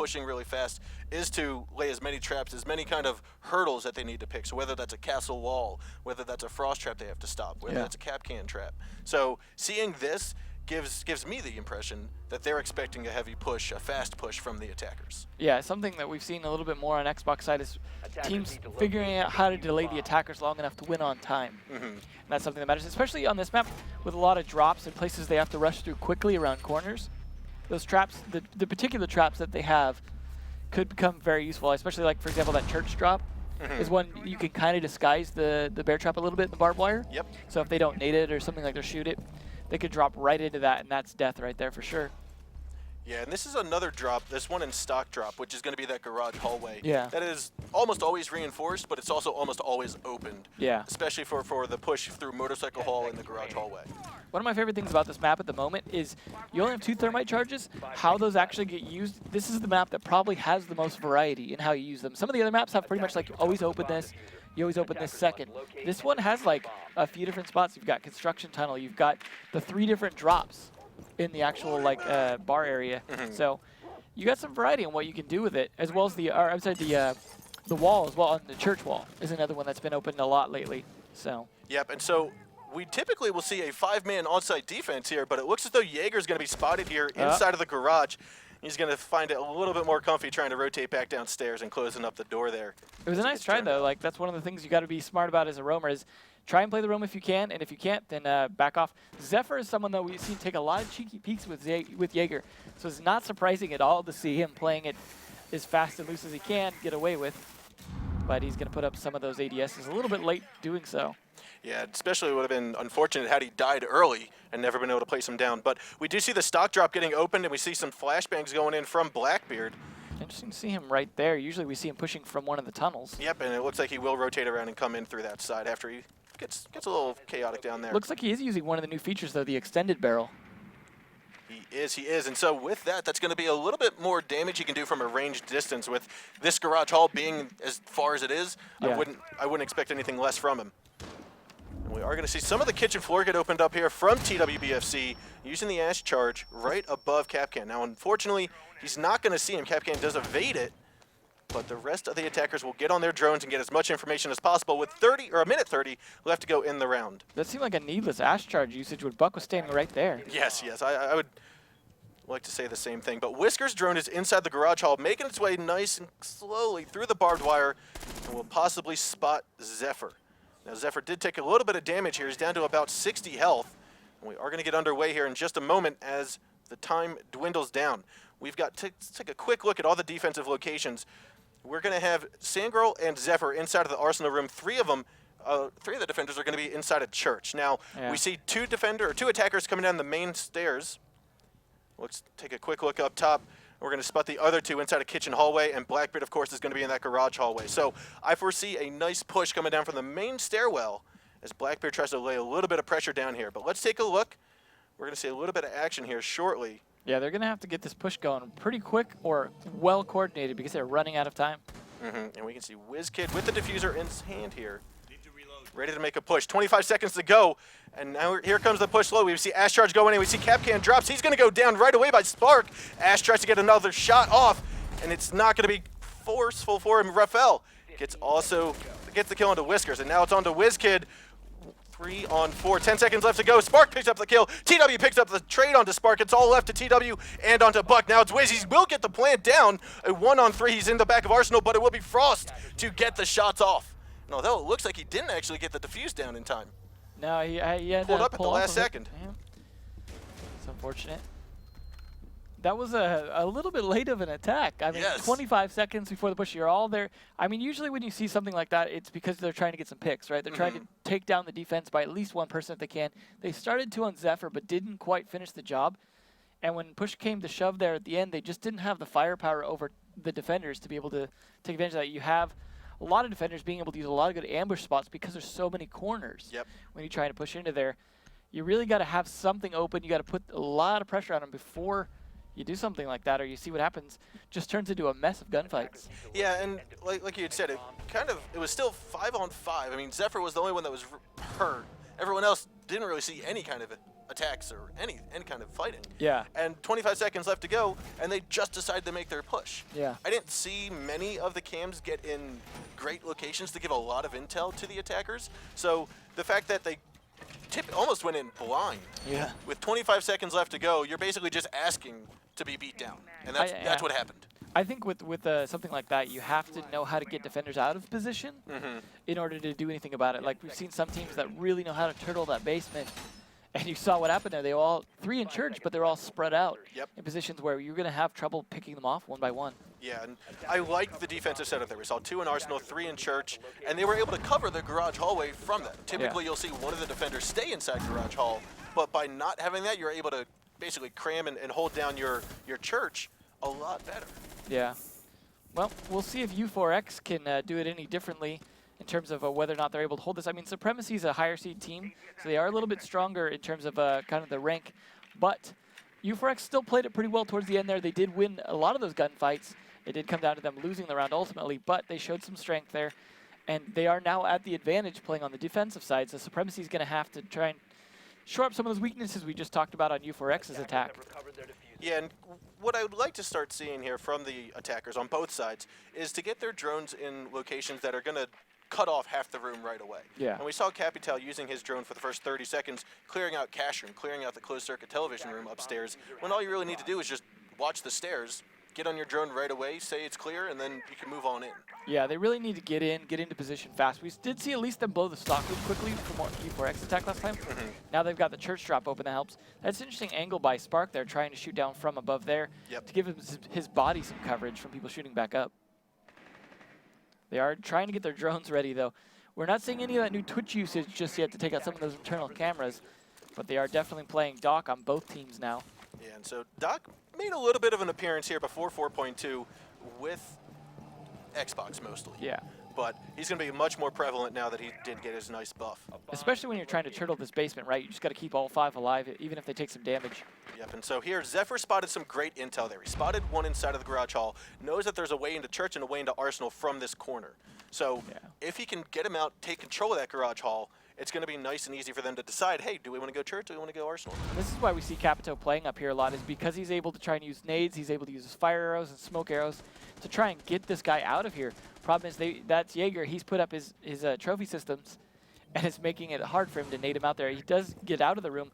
pushing really fast is to lay as many traps, as many kind of hurdles that they need to pick. So whether that's a castle wall, whether that's a frost trap they have to stop, whether that's a cap can trap. So seeing this gives me the impression that they're expecting a heavy push, a fast push from the attackers. Yeah, something that we've seen a little bit more on Xbox side is teams figuring out how to delay the attackers long enough to win on time. And that's something that matters, especially on this map with a lot of drops and places they have to rush through quickly around corners. Those traps, the particular traps that they have could become very useful, especially like, for example, that church drop is one you can kind of disguise the bear trap a little bit in the barbed wire. Yep. So if they don't nade it or something like they shoot it, they could drop right into that, and that's death right there for sure. Yeah, and this is another drop, this one in stock drop, which is going to be that garage hallway. Yeah. That is almost always reinforced, but it's also almost always opened. Yeah. Especially for the push through Motorcycle Hall and the garage hallway. One of my favorite things about this map at the moment is you only have 2 thermite charges. How those actually get used, this is the map that probably has the most variety in how you use them. Some of the other maps have pretty much like you always open this, you always open this second. This one has like a few different spots. You've got construction tunnel, you've got the 3 different drops in the actual like bar area. So you got some variety on what you can do with it, as well as the wall as well, on the church wall is another one that's been opened a lot lately. So. Yep, and so we typically will see a 5-man onsite defense here, but it looks as though Jaeger's going to be spotted here inside of the garage. He's going to find it a little bit more comfy trying to rotate back downstairs and closing up the door there. It was a nice try, though. Like, that's one of the things you got to be smart about as a roamer is try and play the roam if you can, and if you can't, then back off. Zephyr is someone that we've seen take a lot of cheeky peeks with Jaeger, so it's not surprising at all to see him playing it as fast and loose as he can get away with. But he's going to put up some of those ADSs a little bit late doing so. Yeah, especially would have been unfortunate had he died early and never been able to place him down. But we do see the stock drop getting opened, and we see some flashbangs going in from Blackbeard. Interesting to see him right there. Usually we see him pushing from one of the tunnels. Yep, and it looks like he will rotate around and come in through that side after he gets a little chaotic down there. Looks like he is using one of the new features, though, the extended barrel. He is. And so with that, that's going to be a little bit more damage he can do from a ranged distance. With this garage hall being as far as it is, Yeah. I wouldn't expect anything less from him. And we are going to see some of the kitchen floor get opened up here from TWBFC using the Ash charge right above Capcan. Now, unfortunately, he's not going to see him. Capcan does evade it, but the rest of the attackers will get on their drones and get as much information as possible with a minute 30 left to go in the round. That seemed like a needless Ash charge usage when Buck was standing right there. Yes, I would like to say the same thing, but Whisker's drone is inside the garage hall, making its way nice and slowly through the barbed wire, and will possibly spot Zephyr. Now, Zephyr did take a little bit of damage here. He's down to about 60 health, and we are going to get underway here in just a moment as the time dwindles down. We've got to take a quick look at all the defensive locations. We're going to have Sandgirl and Zephyr inside of the Arsenal room. Three of the defenders are going to be inside a church. Now, we see two attackers coming down the main stairs. Let's take a quick look up top. We're going to spot the other two inside a kitchen hallway, and Blackbeard, of course, is going to be in that garage hallway. So I foresee a nice push coming down from the main stairwell as Blackbeard tries to lay a little bit of pressure down here. But let's take a look. We're going to see a little bit of action here shortly. Yeah, they're going to have to get this push going pretty quick or well coordinated because they're running out of time. And we can see WizKid with the diffuser in his hand here, ready to make a push. 25 seconds to go, and now here comes the push low. We see Ash Charge going in. We see Capcan drops. He's going to go down right away by Spark. Ash tries to get another shot off, and it's not going to be forceful for him. Raphael gets the kill onto Whiskers, and now it's on to WizKid. 3 on 4, 10 seconds left to go. Spark picks up the kill. TW picks up the trade onto Spark. It's all left to TW and onto Buck. Now it's Wiz. He will get the plant down. A 1 on 3. He's in the back of Arsenal, but it will be Frost to get the shots off. And although it looks like he didn't actually get the defuse down in time. No, he had pulled to up at the pull last off of second. Yeah. It's unfortunate. That was a little bit late of an attack. I mean, Yes. 25 seconds before the push, you're all there. I mean, usually when you see something like that, it's because they're trying to get some picks, right? They're trying to take down the defense by at least one person if they can. They started to on Zephyr, but didn't quite finish the job. And when push came to shove there at the end, they just didn't have the firepower over the defenders to be able to take advantage of that. You have a lot of defenders being able to use a lot of good ambush spots because there's so many corners. Yep. When you try to push into there, you really got to have something open. You got to put a lot of pressure on them before you do something like that, or you see what happens. Just turns into a mess of gunfights. Yeah, and like you had said, it was still 5 on 5. I mean, Zephyr was the only one that was hurt. Everyone else didn't really see any kind of attacks or any kind of fighting. Yeah. And 25 seconds left to go, and they just decided to make their push. Yeah. I didn't see many of the cams get in great locations to give a lot of intel to the attackers. So the fact that they almost went in blind. Yeah. With 25 seconds left to go, you're basically just asking to be beat down, and that's what happened. I think with something like that, you have to know how to get defenders out of position in order to do anything about it. Like, we've seen some teams that really know how to turtle that basement, and you saw what happened there. They all 3 in church, but they're all spread out in positions where you're going to have trouble picking them off one by one. Yeah, and I like the defensive setup there. We saw 2 in Arsenal, 3 in church, and they were able to cover the garage hallway from that. Typically, you'll see one of the defenders stay inside garage hall, but by not having that, you're able to basically cram and hold down your church a lot better. Yeah. Well, we'll see if U4X can do it any differently in terms of whether or not they're able to hold this. I mean, Supremacy is a higher seed team, so they are a little bit stronger in terms of kind of the rank, but U4X still played it pretty well towards the end there. They did win a lot of those gunfights. It did come down to them losing the round ultimately, but they showed some strength there, and they are now at the advantage playing on the defensive side, so Supremacy is going to have to try and shore up some of those weaknesses we just talked about on U4X's attack. Yeah, and what I would like to start seeing here from the attackers on both sides is to get their drones in locations that are going to cut off half the room right away. Yeah. And we saw Capital using his drone for the first 30 seconds, clearing out cash room, clearing out the closed-circuit television room upstairs, when all you really need to do is just watch the stairs, get on your drone right away, say it's clear, and then you can move on in. Yeah, they really need to get into position fast. We did see at least them blow the stock room quickly from what U4X attack last time. Now they've got the church drop open that helps. That's an interesting angle by Spark there, trying to shoot down from above there to give his body some coverage from people shooting back up. They are trying to get their drones ready, though. We're not seeing any of that new Twitch usage just yet to take out some of those internal cameras, but they are definitely playing Doc on both teams now. Yeah, and so Doc made a little bit of an appearance here before 4.2 with Xbox mostly. Yeah. But he's going to be much more prevalent now that he did get his nice buff. Especially when you're trying to turtle this basement, right? You just got to keep all 5 alive, even if they take some damage. Yep, and so here, Zephyr spotted some great intel there. He spotted one inside of the garage hall, knows that there's a way into church and a way into Arsenal from this corner. So if he can get him out, take control of that garage hall, it's going to be nice and easy for them to decide, hey, do we want to go church, do we want to go Arsenal? And this is why we see Capito playing up here a lot, is because he's able to try and use nades, he's able to use his fire arrows and smoke arrows to try and get this guy out of here. Problem is, that's Jaeger. He's put up his trophy systems, and it's making it hard for him to nade him out there. He does get out of the room,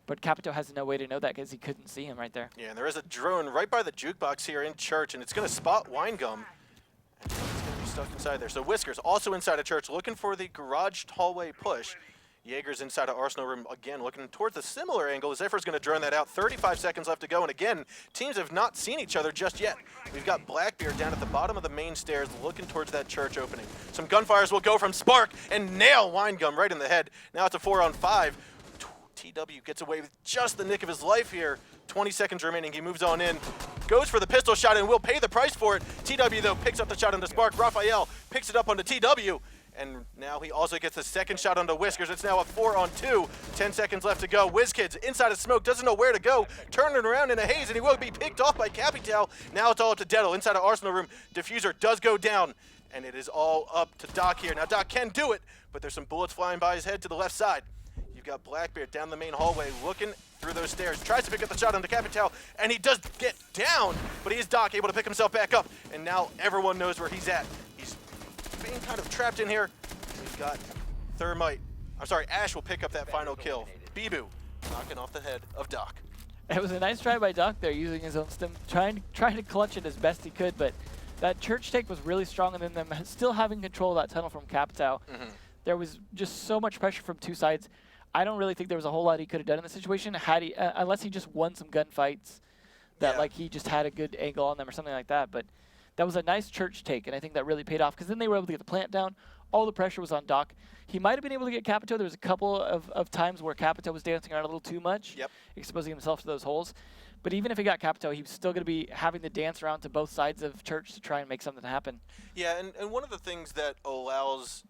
but Capito has no way to know that because he couldn't see him right there. Yeah, and there is a drone right by the jukebox here in church, and it's going to spot Winegum. And he's going to be stuck inside there. So Whiskers also inside of church, looking for the garage hallway push. Jaeger's inside of Arsenal room again, looking towards a similar angle. Zephyr's going to drone that out. 35 seconds left to go, and again, teams have not seen each other just yet. We've got Blackbeard down at the bottom of the main stairs, looking towards that church opening. Some gunfires will go from Spark and nail Winegum right in the head. Now it's a 4-on-5. TW gets away with just the nick of his life here. 20 seconds remaining. He moves on in, goes for the pistol shot, and will pay the price for it. TW, though, picks up the shot onto Spark. Raphael picks it up onto TW. And now he also gets a second shot onto Whiskers. It's now a 4-on-2. 10 seconds left to go. WizKids inside of smoke, doesn't know where to go. Turning around in a haze, and he will be picked off by Capital. Now it's all up to Deadle inside of Arsenal room. Diffuser does go down, and it is all up to Doc here. Now Doc can do it, but there's some bullets flying by his head to the left side. You've got Blackbeard down the main hallway, looking through those stairs. Tries to pick up the shot onto Capital, and he does get down, but he is Doc, able to pick himself back up. And now everyone knows where he's at. He's being kind of trapped in here. We've got Ash will pick up that final kill. Bibu knocking off the head of Doc. It was a nice try by Doc there, using his own stim, trying to clutch it as best he could, but that church take was really strong, and then them still having control of that tunnel from Capital. There was just so much pressure from two sides. I don't really think there was a whole lot he could have done in the situation, had he, unless he just won some gunfights that like he just had a good angle on them or something like that. But that was a nice church take, and I think that really paid off because then they were able to get the plant down. All the pressure was on Doc. He might have been able to get Capito. There was a couple of times where Capito was dancing around a little too much, exposing himself to those holes. But even if he got Capito, he was still going to be having to dance around to both sides of church to try and make something happen. Yeah, and one of the things that allows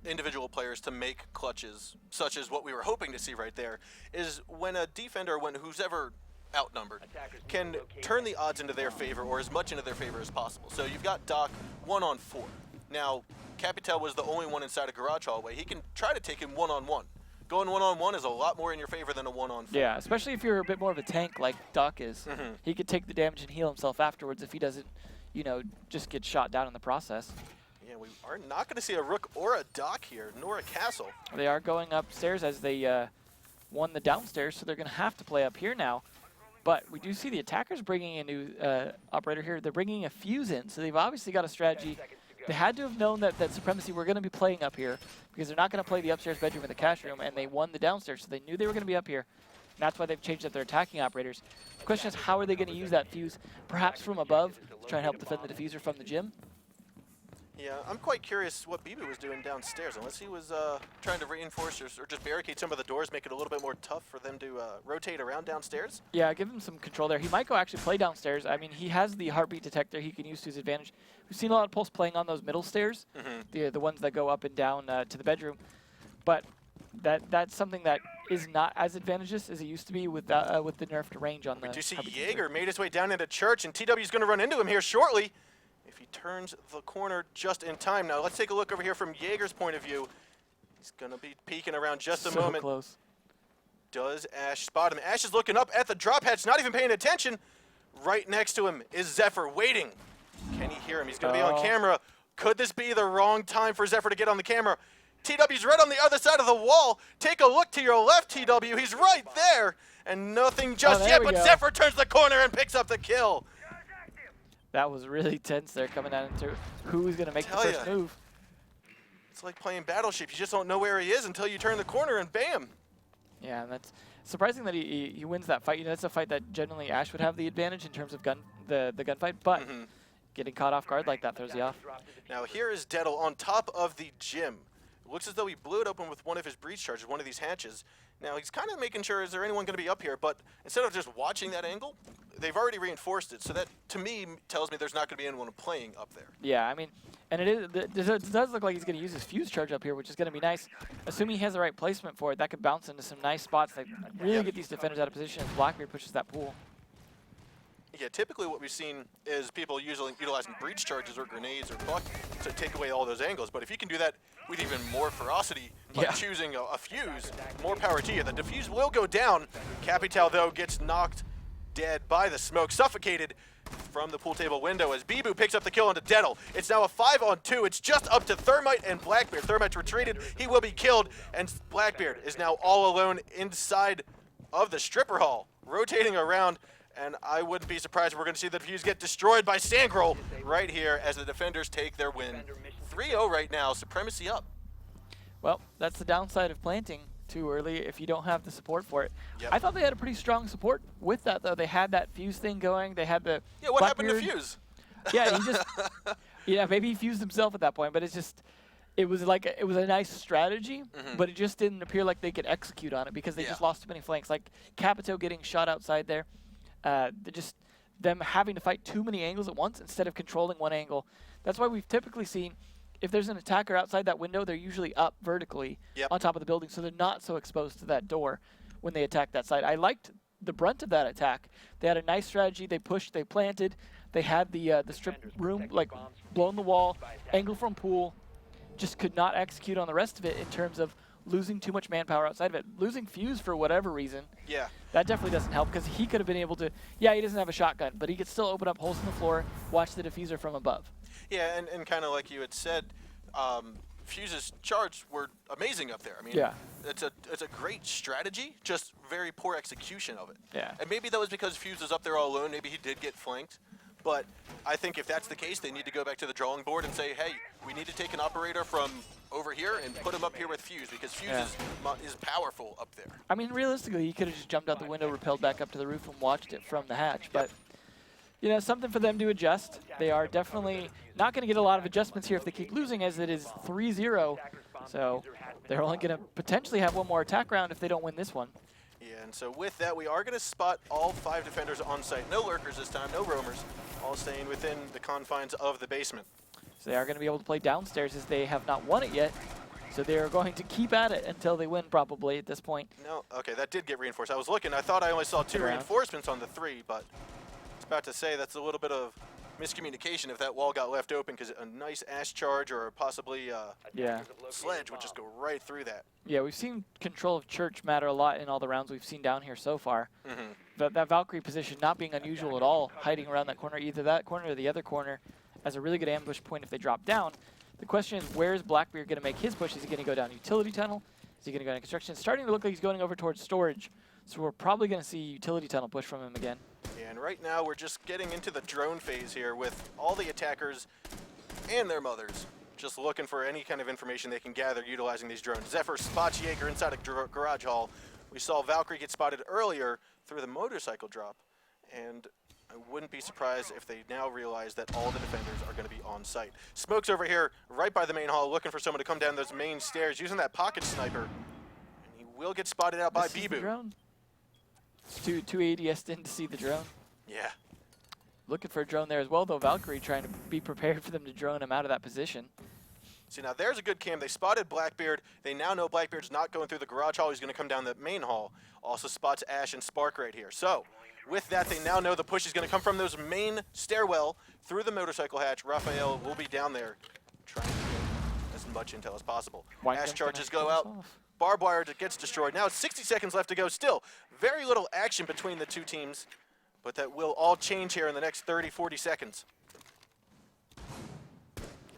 individual players to make clutches, such as what we were hoping to see right there, is when a defender, who's ever outnumbered, can turn the odds into their favor or as much into their favor as possible. So you've got Doc 1-on-4. Now, Capital was the only one inside a garage hallway. He can try to take him 1-on-1. going one-on-one is a lot more in your favor than a one-on-4. Yeah, especially if you're a bit more of a tank like Duck is. He could take the damage and heal himself afterwards if he doesn't, you know, just get shot down in the process. Yeah, we are not going to see a Rook or a Doc here, nor a Castle. They are going upstairs as they won the downstairs, so they're going to have to play up here now. But we do see the attackers bringing a new operator here. They're bringing a Fuse in, so they've obviously got a strategy. They had to have known that Supremacy were going to be playing up here because they're not going to play the upstairs bedroom or the cash room, and they won the downstairs, so they knew they were going to be up here. And that's why they've changed up their attacking operators. The question is, how are they going to use that Fuse? Perhaps from above to try and help defend the diffuser from the gym? Yeah, I'm quite curious what Bibu was doing downstairs, unless he was trying to reinforce or just barricade some of the doors, make it a little bit more tough for them to rotate around downstairs. Yeah, give him some control there. He might go actually play downstairs. I mean, he has the heartbeat detector he can use to his advantage. We've seen a lot of Pulse playing on those middle stairs, the ones that go up and down to the bedroom. But that's something that is not as advantageous as it used to be with the nerfed range on the. We do see Jaeger made his way down into Church, and TW is going to run into him here shortly. If he turns the corner just in time. Now, let's take a look over here from Jaeger's point of view. He's going to be peeking around just a moment. Close. Does Ash spot him? Ash is looking up at the drop hatch, not even paying attention. Right next to him is Zephyr waiting. Can he hear him? He's going to be on camera. Could this be the wrong time for Zephyr to get on the camera? TW's right on the other side of the wall. Take a look to your left, TW. He's right there. And nothing just yet, but Zephyr turns the corner and picks up the kill. That was really tense there, coming down into who's going to make the first move. It's like playing Battleship. You just don't know where he is until you turn the corner and bam. Yeah, and that's surprising that he wins that fight. You know, that's a fight that generally Ash would have the advantage in terms of the gunfight, but getting caught off guard like that throws you off. Now here is Deddle on top of the gym. It looks as though he blew it open with one of his breach charges, one of these hatches. Now he's kind of making sure, is there anyone going to be up here? But instead of just watching that angle, they've already reinforced it. So that, to me, tells me there's not going to be anyone playing up there. Yeah, I mean, and it does look like he's going to use his Fuse charge up here, which is going to be nice. Assuming he has the right placement for it, that could bounce into some nice spots that really get these defenders out of position as Blackbeard pushes that pool. Yeah, typically what we've seen is people utilizing breach charges or grenades or buck to take away all those angles. But if you can do that with even more ferocity by choosing a Fuse, more power to you. The defuse will go down. Capital, though, gets knocked dead by the smoke, suffocated from the pool table window as Bibu picks up the kill onto Deddle. It's now a 5-on-2. It's just up to Thermite and Blackbeard. Thermite's retreated. He will be killed, and Blackbeard is now all alone inside of the stripper hall, rotating around. And I wouldn't be surprised if we're going to see the defuse get destroyed by Sandgirl right here as the defenders take their win. 3-0 right now, Supremacy up. Well, that's the downside of planting too early if you don't have the support for it. I thought they had a pretty strong support with that, though. They had that Fuse thing going. They had the what happened to Fuse? Yeah, he just maybe he fused himself at that point, but it's just it was a nice strategy, but it just didn't appear like they could execute on it because they just lost too many flanks. Like Capito getting shot outside there. Them having to fight too many angles at once instead of controlling one angle. That's why we've typically seen if there's an attacker outside that window, they're usually up vertically on top of the building, so they're not so exposed to that door when they attack that side. I liked the brunt of that attack. They had a nice strategy. They pushed, they planted. They had the strip room, like blown the wall, angle from pool. Just could not execute on the rest of it in terms of losing too much manpower outside of it. Losing Fuse for whatever reason, that definitely doesn't help because he could have been able to, he doesn't have a shotgun, but he could still open up holes in the floor, watch the diffuser from above. Yeah, and kind of like you had said, Fuse's charge were amazing up there. I mean, it's a great strategy, just very poor execution of it. And maybe that was because Fuse was up there all alone. Maybe he did get flanked. But I think if that's the case, they need to go back to the drawing board and say, hey, we need to take an operator from over here and put him up here with Fuse because Fuse is powerful up there. I mean, realistically, he could have just jumped out the window, rappelled back up to the roof, and watched it from the hatch. But, you know, something for them to adjust. They are definitely not going to get a lot of adjustments here if they keep losing, as it is 3-0. So they're only going to potentially have one more attack round if they don't win this one. Yeah, and so with that, we are going to spot all 5 defenders on site. No lurkers this time, no roamers, all staying within the confines of the basement. So they are going to be able to play downstairs as they have not won it yet. So they are going to keep at it until they win, probably, at this point. No, okay, that did get reinforced. I was looking, I thought I only saw 2 reinforcements on the 3, but I was about to say that's a little bit of miscommunication if that wall got left open, because a nice ash charge or possibly sledge would just go right through that. Yeah, we've seen control of Church matter a lot in all the rounds we've seen down here so far. That Valkyrie position not being unusual at all, hiding around that corner, either that corner or the other corner, as a really good ambush point if they drop down. The question is, where is Blackbeard going to make his push? Is he going to go down utility tunnel? Is he going to go down construction? It's starting to look like he's going over towards storage, so we're probably going to see utility tunnel push from him again. Yeah, and right now we're just getting into the drone phase here with all the attackers and their mothers just looking for any kind of information they can gather utilizing these drones. Zephyr spots Jaeger inside a garage hall. We saw Valkyrie get spotted earlier through the motorcycle drop, and I wouldn't be surprised if they now realize that all the defenders are going to be on site. Smoke's over here right by the main hall looking for someone to come down those main stairs using that pocket sniper, and he will get spotted out by Bibu. Two ADS didn't see the drone. Yeah. Looking for a drone there as well, though. Valkyrie trying to be prepared for them to drone him out of that position. See, now there's a good cam. They spotted Blackbeard. They now know Blackbeard's not going through the garage hall. He's going to come down the main hall. Also spots Ash and Spark right here. So, with that, they now know the push is going to come from those main stairwell through the motorcycle hatch. Raphael will be down there trying to get as much intel as possible. Ash charges go out. Barbed wire gets destroyed. Now it's 60 seconds left to go. Still, very little action between the two teams, but that will all change here in the next 30, 40 seconds.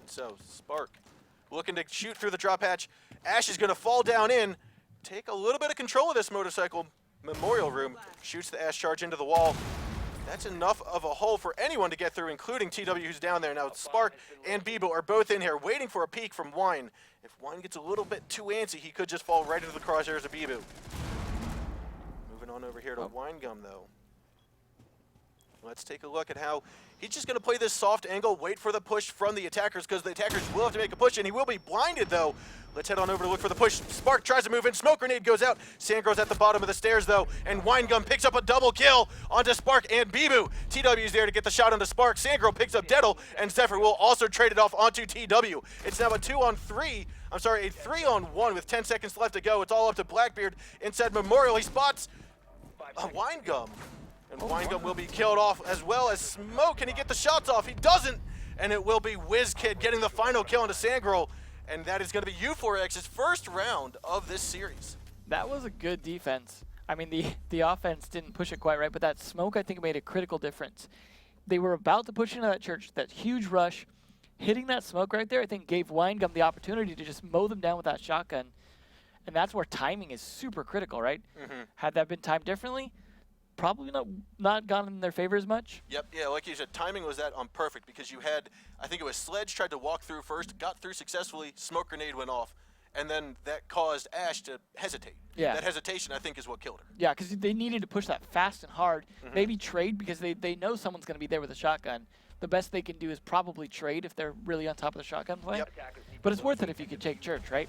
So, Spark looking to shoot through the drop hatch. Ash is going to fall down in, take a little bit of control of this motorcycle memorial room, shoots the Ash charge into the wall. That's enough of a hole for anyone to get through, including TW, who's down there. Now Spark and Bibo are both in here, waiting for a peek from Wine. If Wine gets a little bit too antsy, he could just fall right into the crosshairs of Bibo. Moving on over here to Winegum, though. Let's take a look at how he's just going to play this soft angle, wait for the push from the attackers, because the attackers will have to make a push, and he will be blinded, though. Let's head on over to look for the push. Spark tries to move in. Smoke grenade goes out. Sandgro's at the bottom of the stairs, though, and Winegum picks up a double kill onto Spark and Bibu. TW is there to get the shot onto Spark. Sandgro picks up Deadle, and Zephyr will also trade it off onto TW. It's now a 2-on-3. I'm sorry, a 3-on-1 with 10 seconds left to go. It's all up to Blackbeard inside Memorial. He spots a Winegum. And Winegum will be killed off, as well as Smoke. Can he get the shots off? He doesn't. And it will be WizKid getting the final kill into Sandgirl. And that is going to be U4X's first round of this series. That was a good defense. I mean, the offense didn't push it quite right, but that Smoke, I think, made a critical difference. They were about to push into that church, that huge rush. Hitting that Smoke right there, I think, gave Winegum the opportunity to just mow them down with that shotgun. And that's where timing is super critical, right? Had that been timed differently, probably not gone in their favor as much. Yep, yeah, like you said, timing was that on perfect, because you had, I think it was Sledge tried to walk through first, got through successfully, smoke grenade went off, and then that caused Ash to hesitate. Yeah. That hesitation, I think, is what killed her. Yeah, because they needed to push that fast and hard, maybe trade, because they know someone's going to be there with a shotgun. The best they can do is probably trade if they're really on top of the shotgun play. Yep. But it's worth it if you can take Church, right?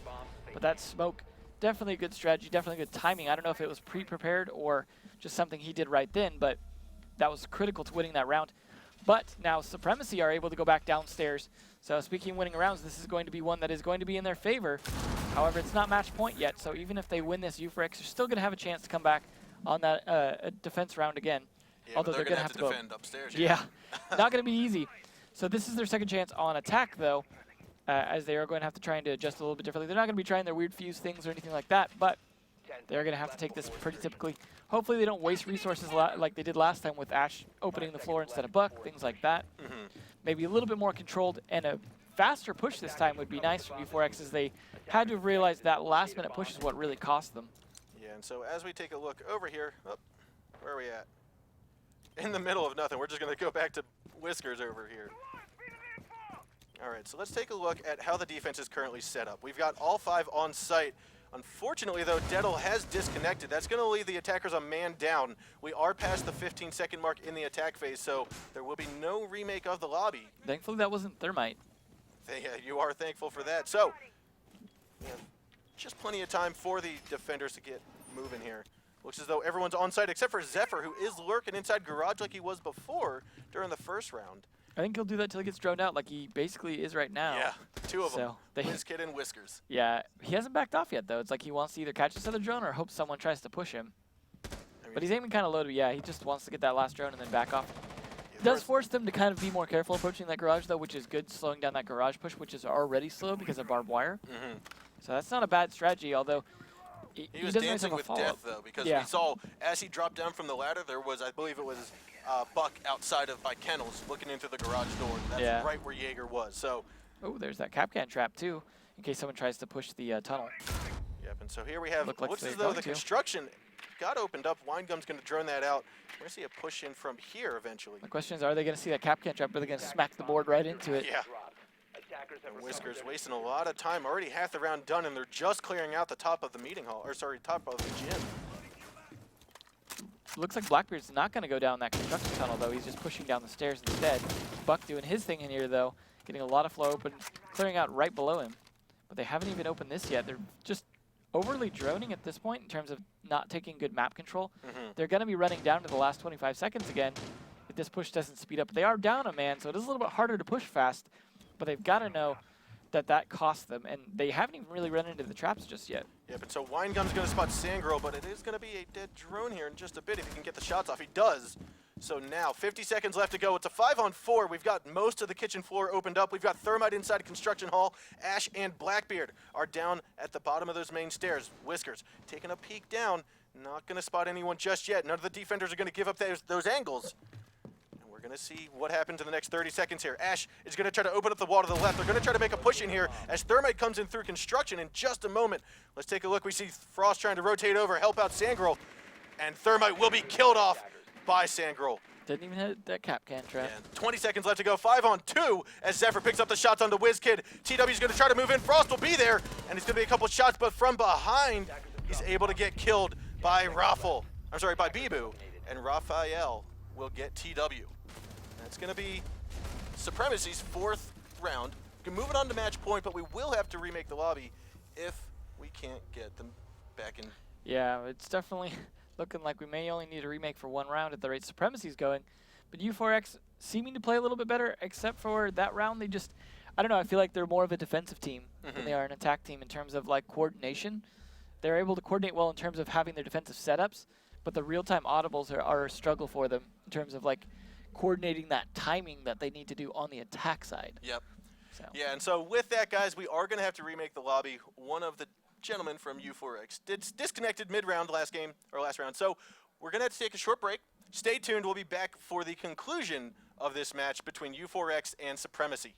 But that Smoke, definitely a good strategy, definitely good timing. I don't know if it was pre-prepared or just something he did right then, but that was critical to winning that round. But now Supremacy are able to go back downstairs. So speaking of winning rounds, this is going to be one that is going to be in their favor. However, it's not match point yet, so even if they win this, U4X are still going to have a chance to come back on that defense round again. Yeah, although they're going to have to defend upstairs. Yeah, not going to be easy. So this is their second chance on attack, though, as they are going to have to try and adjust a little bit differently. They're not going to be trying their weird fuse things or anything like that, but they're going to have to take this pretty typically. Hopefully they don't waste resources like they did last time with Ash opening the floor instead of Buck, things like that. Maybe a little bit more controlled, and a faster push this time would be nice from U4X, as they had to have realized that last-minute push is what really cost them. Yeah, and so as we take a look over here, where are we at? In the middle of nothing. We're just going to go back to Whiskers over here. All right, so let's take a look at how the defense is currently set up. We've got all 5 on site. Unfortunately, though, Deadle has disconnected. That's going to leave the attackers a man down. We are past the 15-second mark in the attack phase, so there will be no remake of the lobby. Thankfully, that wasn't Thermite. You are thankful for that. So, yeah, just plenty of time for the defenders to get moving here. Looks as though everyone's on site except for Zephyr, who is lurking inside garage like he was before during the first round. I think he'll do that till he gets droned out, like he basically is right now. Yeah, 2 of them. So WizKid and Whiskers. Yeah, he hasn't backed off yet, though. It's like he wants to either catch this other drone or hope someone tries to push him. But he's aiming kind of low, yeah, he just wants to get that last drone and then back off. does force them to kind of be more careful approaching that garage, though, which is good, slowing down that garage push, which is already slow because of barbed wire. So that's not a bad strategy, although he was dancing with death, though, because we saw as he dropped down from the ladder, there was, I believe it was Buck outside of by Kennels looking into the garage door. That's right where Jaeger was. So. Oh, there's that Capcan trap, too, in case someone tries to push the tunnel. Yep, and so here we have, like looks as though the construction got opened up. Winegum's going to drone that out. We're going to see a push in from here eventually. The question is, are they going to see that Capcan trap, or are they going to smack the board right into it? Yeah. And Whiskers wasting a lot of time, already half the round done, and they're just clearing out the top of the meeting hall, or sorry, top of the gym. Looks like Blackbeard's not going to go down that construction tunnel, though. He's just pushing down the stairs instead. Buck doing his thing in here, though, getting a lot of flow open, clearing out right below him. But they haven't even opened this yet. They're just overly droning at this point in terms of not taking good map control. They're going to be running down to the last 25 seconds again if this push doesn't speed up. They are down a man, so it is a little bit harder to push fast, but they've got to know that that costs them, and they haven't even really run into the traps just yet. Yep, and so Winegum's going to spot Sangirl, but it is going to be a dead drone here in just a bit if he can get the shots off. He does. So now, 50 seconds left to go. It's a 5-on-4. We've got most of the kitchen floor opened up. We've got Thermite inside construction hall. Ash and Blackbeard are down at the bottom of those main stairs. Whiskers taking a peek down. Not going to spot anyone just yet. None of the defenders are going to give up those angles. And we're going to see what happens in the next 30 seconds here. Ash is going to try to open up the wall to the left. They're going to try to make a push in here as Thermite comes in through construction in just a moment. Let's take a look. We see Frost trying to rotate over, help out Sangirl, and Thermite will be killed off by Sangirl. Didn't even hit that Capcan trap. And 20 seconds left to go. 5-on-2 as Zephyr picks up the shots on the WizKid. TW's going to try to move in. Frost will be there, and it's going to be a couple shots, but from behind, he's able to get killed by by Bibu, and Raphael will get TW. That's going to be Supremacy's 4th round. We can move it on to match point, but we will have to remake the lobby if we can't get them back in. Yeah, it's definitely looking like we may only need a remake for 1 round at the rate Supremacy's going. But U4X seeming to play a little bit better, except for that round. They just, I don't know, I feel like they're more of a defensive team than they are an attack team in terms of like coordination. They're able to coordinate well in terms of having their defensive setups, but the real-time audibles are a struggle for them in terms of like coordinating that timing that they need to do on the attack side. Yep. So. Yeah, and so with that, guys, we are going to have to remake the lobby. One of the gentlemen from U4X disconnected mid-round last round. So we're going to have to take a short break. Stay tuned. We'll be back for the conclusion of this match between U4X and Supremacy.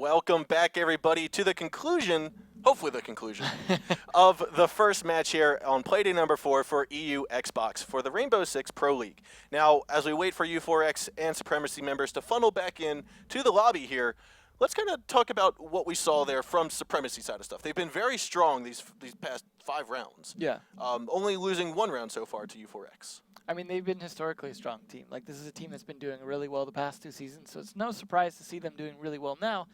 Welcome back, everybody, to the conclusion, hopefully the conclusion, of the first match here on Playday number 4 for EU Xbox for the Rainbow Six Pro League. Now, as we wait for U4X and Supremacy members to funnel back in to the lobby here, let's kind of talk about what we saw there from Supremacy side of stuff. They've been very strong these past 5 rounds. Yeah. Only losing 1 round so far to U4X. I mean, they've been historically a strong team. Like, this is a team that's been doing really well the past 2 seasons, so it's no surprise to see them doing really well now.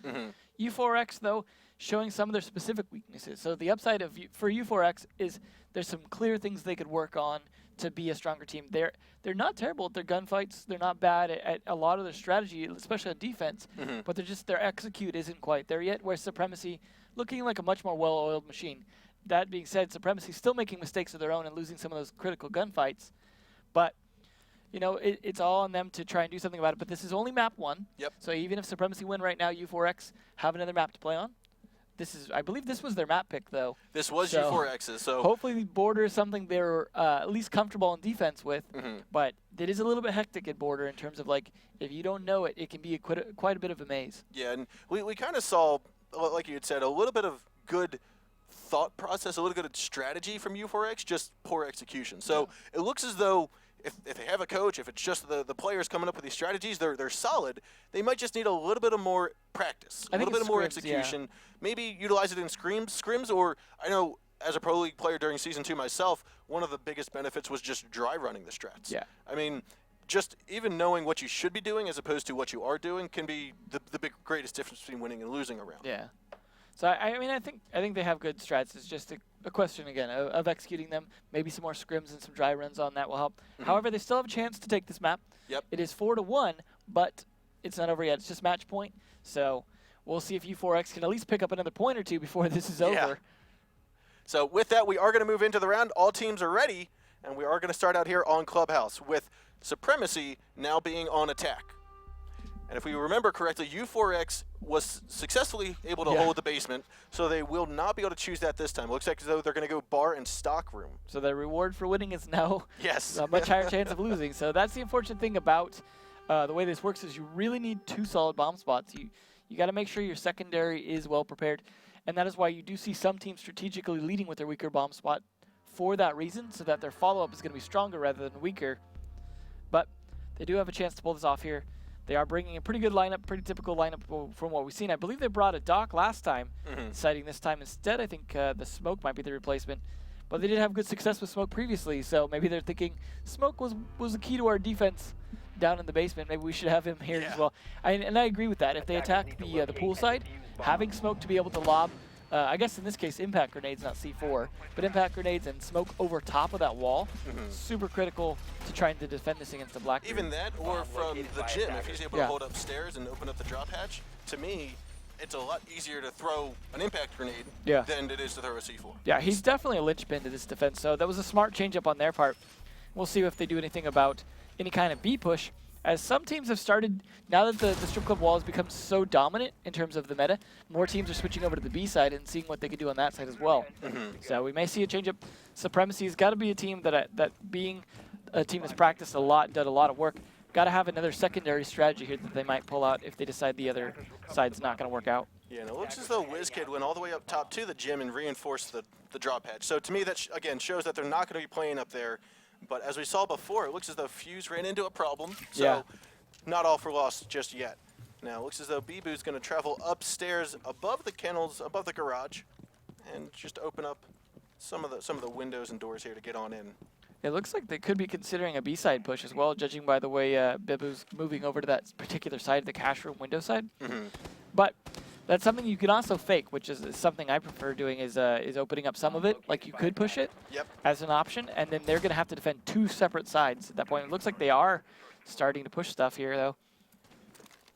U4X, though, showing some of their specific weaknesses. So the upside for U4X is there's some clear things they could work on to be a stronger team. They're not terrible at their gunfights. They're not bad at a lot of their strategy, especially on defense, but their execute isn't quite there yet, where Supremacy, looking like a much more well-oiled machine. That being said, Supremacy still making mistakes of their own and losing some of those critical gunfights. But, you know, it's all on them to try and do something about it. But this is only map 1. Yep. So even if Supremacy win right now, U4X have another map to play on. I believe this was their map pick, though. This was U4X's, so hopefully the border is something they're at least comfortable in defense with. But it is a little bit hectic at border in terms of, like, if you don't know it, it can be quite a bit of a maze. Yeah, and we kind of saw, like you had said, a little bit of good thought process, a little good strategy from U4X, just poor execution. So it looks as though if they have a coach, if it's just the players coming up with these strategies, they're solid. They might just need a little bit of more practice, a little bit of more execution. Yeah. Maybe utilize it in scrims, or I know as a Pro League player during Season 2 myself, one of the biggest benefits was just dry running the strats. Yeah. I mean, just even knowing what you should be doing as opposed to what you are doing can be the greatest difference between winning and losing a round. Yeah. So I mean, I think they have good strats. It's just a question again of executing them. Maybe some more scrims and some dry runs on that will help. However, they still have a chance to take this map. Yep. It is 4-1, but it's not over yet. It's just match point. So we'll see if U4X can at least pick up another point or 2 before this is over. So with that, we are going to move into the round. All teams are ready, and we are going to start out here on Clubhouse with Supremacy now being on attack. And if we remember correctly, U4X was successfully able to hold the basement, so they will not be able to choose that this time. It looks like as though they're going to go bar and stock room. So the reward for winning is now a much higher chance of losing. So that's the unfortunate thing about the way this works is you really need 2 solid bomb spots. You got to make sure your secondary is well prepared, and that is why you do see some teams strategically leading with their weaker bomb spot for that reason, so that their follow-up is going to be stronger rather than weaker. But they do have a chance to pull this off here. They are bringing a pretty good lineup, pretty typical lineup from what we've seen. I believe they brought a Doc last time, citing this time instead. I think the Smoke might be the replacement. But they did have good success with Smoke previously, so maybe they're thinking Smoke was the key to our defense down in the basement. Maybe we should have him here as well. And I agree with that. If they attack the pool side, having Smoke to be able to lob, I guess in this case, impact grenades, not C4, but impact grenades and Smoke over top of that wall, super critical to trying to defend this against the Black. Even that, or from the gym, if he's able to hold upstairs and open up the drop hatch, to me, it's a lot easier to throw an impact grenade than it is to throw a C4. Yeah, he's definitely a linchpin to this defense, so that was a smart change-up on their part. We'll see if they do anything about any kind of B push, as some teams have started, now that the strip club wall has become so dominant in terms of the meta, more teams are switching over to the B side and seeing what they can do on that side as well. So we may see a change-up. Supremacy has got to be a team that being a team that's practiced a lot, done a lot of work, got to have another secondary strategy here that they might pull out if they decide the other side's not going to work out. Yeah, and it looks as though WizKid went all the way up top to the gym and reinforced the drop hatch. So to me, that again shows that they're not going to be playing up there. But as we saw before, it looks as though Fuse ran into a problem. So not all for loss just yet. Now it looks as though Bibu's going to travel upstairs above the kennels, above the garage, and just open up some of the windows and doors here to get on in. It looks like they could be considering a B-side push as well, judging by the way Bibu's moving over to that particular side, the cash room window side. But that's something you can also fake, which is something I prefer doing is opening up some of it. Like you could push it as an option, and then they're going to have to defend 2 separate sides at that point. It looks like they are starting to push stuff here, though.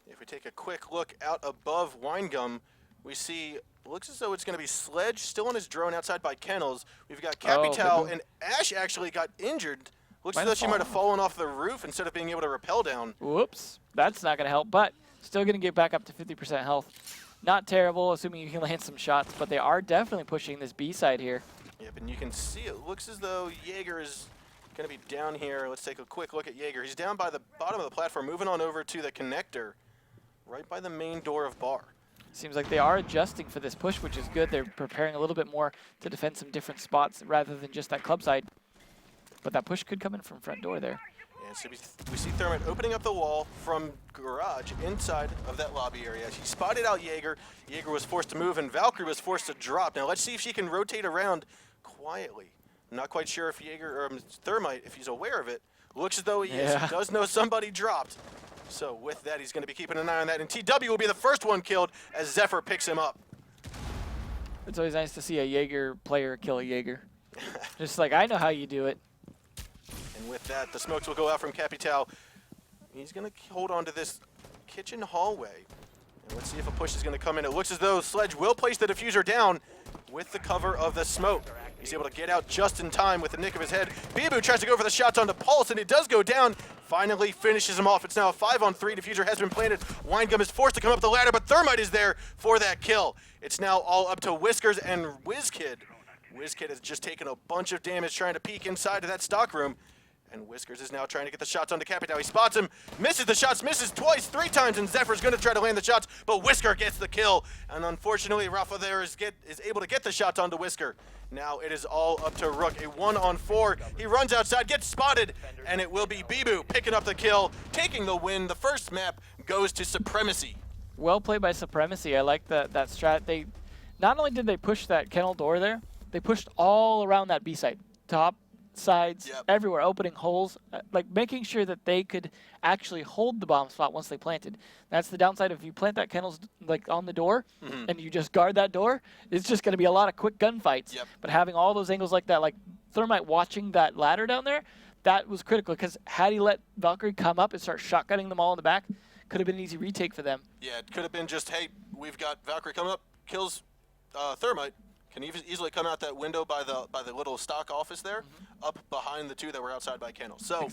If we take a quick look out above Winegum, we see looks as though it's going to be Sledge still on his drone outside by Kennels. We've got Capital, and Ash actually got injured. Looks as though she might have fallen off the roof instead of being able to rappel down. Whoops. That's not going to help, but still going to get back up to 50% health. Not terrible, assuming you can land some shots, but they are definitely pushing this B side here. Yep, and you can see it looks as though Jaeger is going to be down here. Let's take a quick look at Jaeger. He's down by the bottom of the platform, moving on over to the connector, right by the main door of bar. Seems like they are adjusting for this push, which is good. They're preparing a little bit more to defend some different spots rather than just that club side. But that push could come in from front door there. And so we see Thermite opening up the wall from garage inside of that lobby area. He spotted out Jaeger. Jaeger was forced to move, and Valkyrie was forced to drop. Now let's see if she can rotate around quietly. I'm not quite sure if Jaeger or Thermite, if he's aware of it. Looks as though he is. He does know somebody dropped. So with that, he's going to be keeping an eye on that. And TW will be the first one killed as Zephyr picks him up. It's always nice to see a Jaeger player kill a Jaeger. Just like, I know how you do it. And with that, the smokes will go out from Capital. He's going to hold on to this kitchen hallway. And let's see if a push is going to come in. It looks as though Sledge will place the diffuser down with the cover of the smoke. He's able to get out just in time with the nick of his head. Bibu tries to go for the shots onto Pulse, and it does go down. Finally finishes him off. It's now a 5-on-3. Diffuser has been planted. Winegum is forced to come up the ladder, but Thermite is there for that kill. It's now all up to Whiskers and WizKid. WizKid has just taken a bunch of damage trying to peek inside of that stock room. And Whiskers is now trying to get the shots onto Capital. He spots him, misses the shots, misses twice, 3 times, and Zephyr's going to try to land the shots, but Whisker gets the kill. And unfortunately, Rafa there is able to get the shots onto Whisker. Now it is all up to Rook, a 1-on-4. He runs outside, gets spotted, and it will be Bibu picking up the kill, taking the win. The first map goes to Supremacy. Well played by Supremacy. I like that strat. They not only did they push that kennel door there, they pushed all around that B site. Top, sides, everywhere, opening holes, like making sure that they could actually hold the bomb spot once they planted. That's the downside if you plant that kennels like on the door and you just guard that door, it's just going to be a lot of quick gunfights. But having all those angles like that, like Thermite watching that ladder down there, that was critical because had he let Valkyrie come up and start shotgunning them all in the back, could have been an easy retake for them. Yeah, it could have been just, hey, we've got Valkyrie coming up, kills Thermite. Can easily come out that window by the little stock office there, up behind the 2 that were outside by Kennel. So,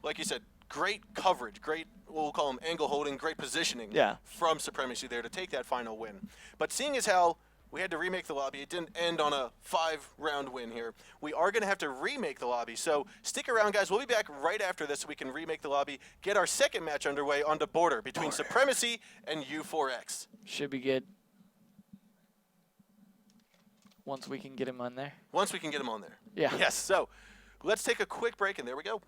like you said, great coverage, great, we'll call them angle holding, great positioning from Supremacy there to take that final win. But seeing as how we had to remake the lobby, it didn't end on a 5-round win here. We are going to have to remake the lobby. So stick around, guys. We'll be back right after this so we can remake the lobby, get our second match underway on the border between Supremacy and U4X. Should be good. Once we can get him on there. Once we can get him on there. Yeah. Yes, so let's take a quick break, and there we go.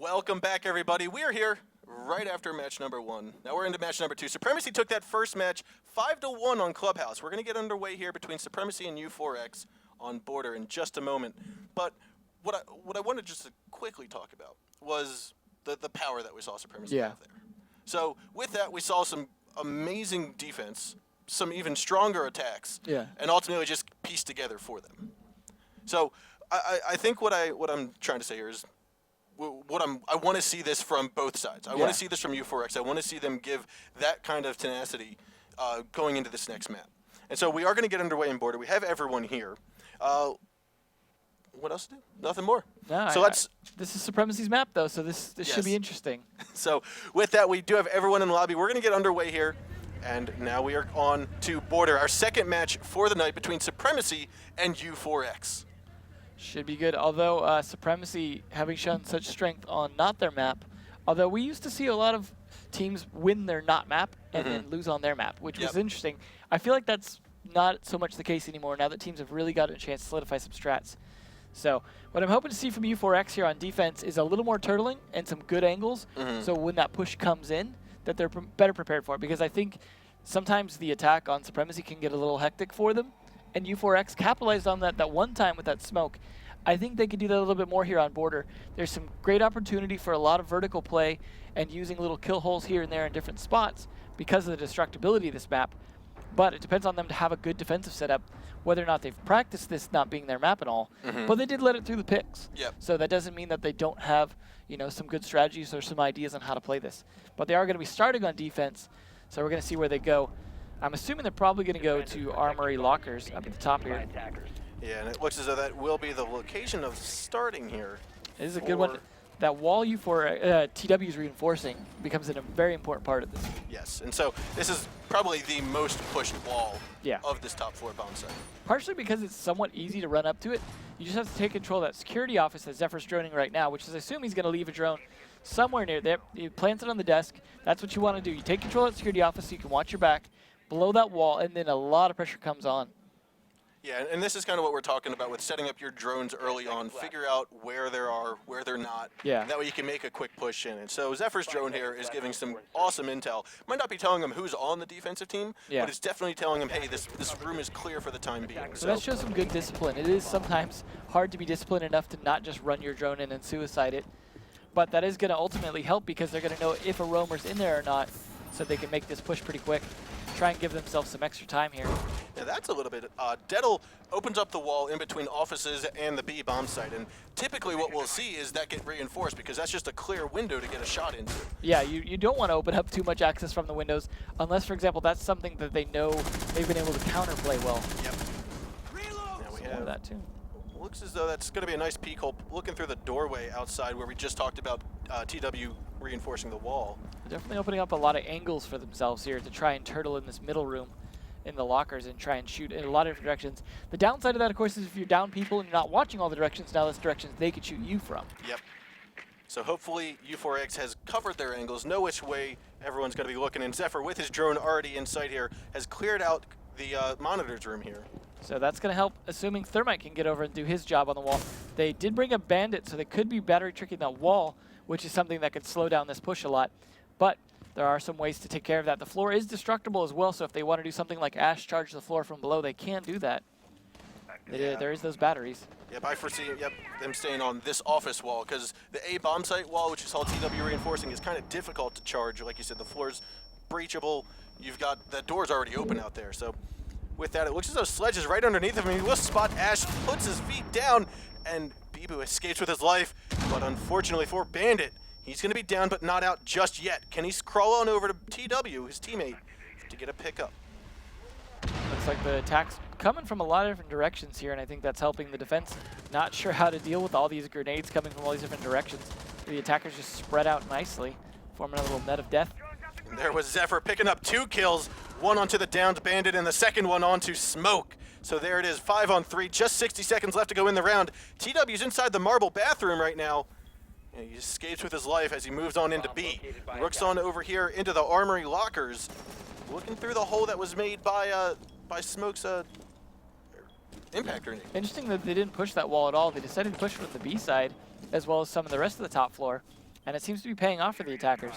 Welcome back, everybody. We are here right after match number 1. Now we're into match number 2. Supremacy took that first match 5-1 on Clubhouse. We're going to get underway here between Supremacy and U4X on Border in just a moment. But what I wanted just to quickly talk about was the power that we saw Supremacy have there. So with that, we saw some amazing defense, some even stronger attacks, and ultimately just pieced together for them. So I think what I'm trying to say here is I want to see this from both sides. I want to see this from U4X. I want to see them give that kind of tenacity going into this next map. And so we are going to get underway in Border. We have everyone here. What else to do? Nothing more. No, so this is Supremacy's map, though, so this should be interesting. So with that, we do have everyone in the lobby. We're going to get underway here. And now we are on to Border, our second match for the night between Supremacy and U4X. Should be good, although Supremacy having shown such strength on not their map, although we used to see a lot of teams win their not map and then lose on their map, which was interesting. I feel like that's not so much the case anymore now that teams have really gotten a chance to solidify some strats. So what I'm hoping to see from U4X here on defense is a little more turtling and some good angles, so when that push comes in, that they're better prepared for it, because I think sometimes the attack on Supremacy can get a little hectic for them, and U4X capitalized on that one time with that smoke. I think they could do that a little bit more here on Border. There's some great opportunity for a lot of vertical play and using little kill holes here and there in different spots because of the destructibility of this map, but it depends on them to have a good defensive setup, whether or not they've practiced this not being their map and all, but they did let it through the picks. So that doesn't mean that they don't have, you know, some good strategies or some ideas on how to play this. But they are going to be starting on defense, so we're going to see where they go. I'm assuming they're probably going to go to Armory Lockers up at the top here. Yeah, and it looks as though that will be the location of starting here. This is a good one. That wall TW is reinforcing becomes a very important part of this. Yes, and so this is probably the most pushed wall of this top floor bomb site. Partially because it's somewhat easy to run up to it. You just have to take control of that security office that Zephyr's droning right now, which is, I assume he's going to leave a drone somewhere near there. He plants it on the desk. That's what you want to do. You take control of that security office so you can watch your back, below that wall, and then a lot of pressure comes on. Yeah, and this is kind of what we're talking about with setting up your drones early on. Figure out where there are, where they're not. Yeah. That way you can make a quick push in. And so Zephyr's drone here is giving some awesome intel. Might not be telling him who's on the defensive team, but it's definitely telling him, hey, this room is clear for the time being. So that shows some good discipline. It is sometimes hard to be disciplined enough to not just run your drone in and suicide it. But that is going to ultimately help because they're going to know if a roamer's in there or not, so they can make this push pretty quick. Try and give themselves some extra time here. Yeah, that's a little bit odd. Dettel opens up the wall in between offices and the B bomb site, and typically what we'll see is that get reinforced because that's just a clear window to get a shot into. Yeah, you don't want to open up too much access from the windows unless, for example, that's something that they know they've been able to counterplay well. Yep. Now we have that too. Looks as though that's going to be a nice peek hole looking through the doorway outside where we just talked about TW reinforcing the wall. They're definitely opening up a lot of angles for themselves here to try and turtle in this middle room in the lockers and try and shoot in a lot of different directions. The downside of that, of course, is if you're down people and you're not watching all the directions, now that's directions they could shoot you from. Yep. So hopefully U4X has covered their angles, know which way everyone's going to be looking, and Zephyr, with his drone already in sight here, has cleared out the monitors room here. So that's going to help, assuming Thermite can get over and do his job on the wall. They did bring a bandit, so they could be battery tricking that wall, which is something that could slow down this push a lot. But there are some ways to take care of that. The floor is destructible as well, so if they want to do something like Ash charge the floor from below, they can do that. There is those batteries. Yep, I foresee them staying on this office wall, because the A bomb site wall, which is all TW reinforcing, is kind of difficult to charge. Like you said, the floor's breachable. You've got the doors already open out there. So with that, it looks as though Sledge is right underneath him. He will spot Ash, puts his feet down, and Bibu escapes with his life. But unfortunately for Bandit, he's going to be down but not out just yet. Can he crawl on over to TW, his teammate, to get a pickup? Looks like the attack's coming from a lot of different directions here, and I think that's helping the defense. Not sure how to deal with all these grenades coming from all these different directions. The attackers just spread out nicely, forming a little net of death. And there was Zephyr picking up 2 kills, one onto the downed Bandit and the second one onto Smoke. So there it is, 5 on 3, just 60 seconds left to go in the round. TW's inside the marble bathroom right now. And he escapes with his life as he moves on into B. Looks on over here into the armory lockers, looking through the hole that was made by Smoke's impact grenade. Interesting that they didn't push that wall at all. They decided to push from the B side, as well as some of the rest of the top floor. And it seems to be paying off for the attackers.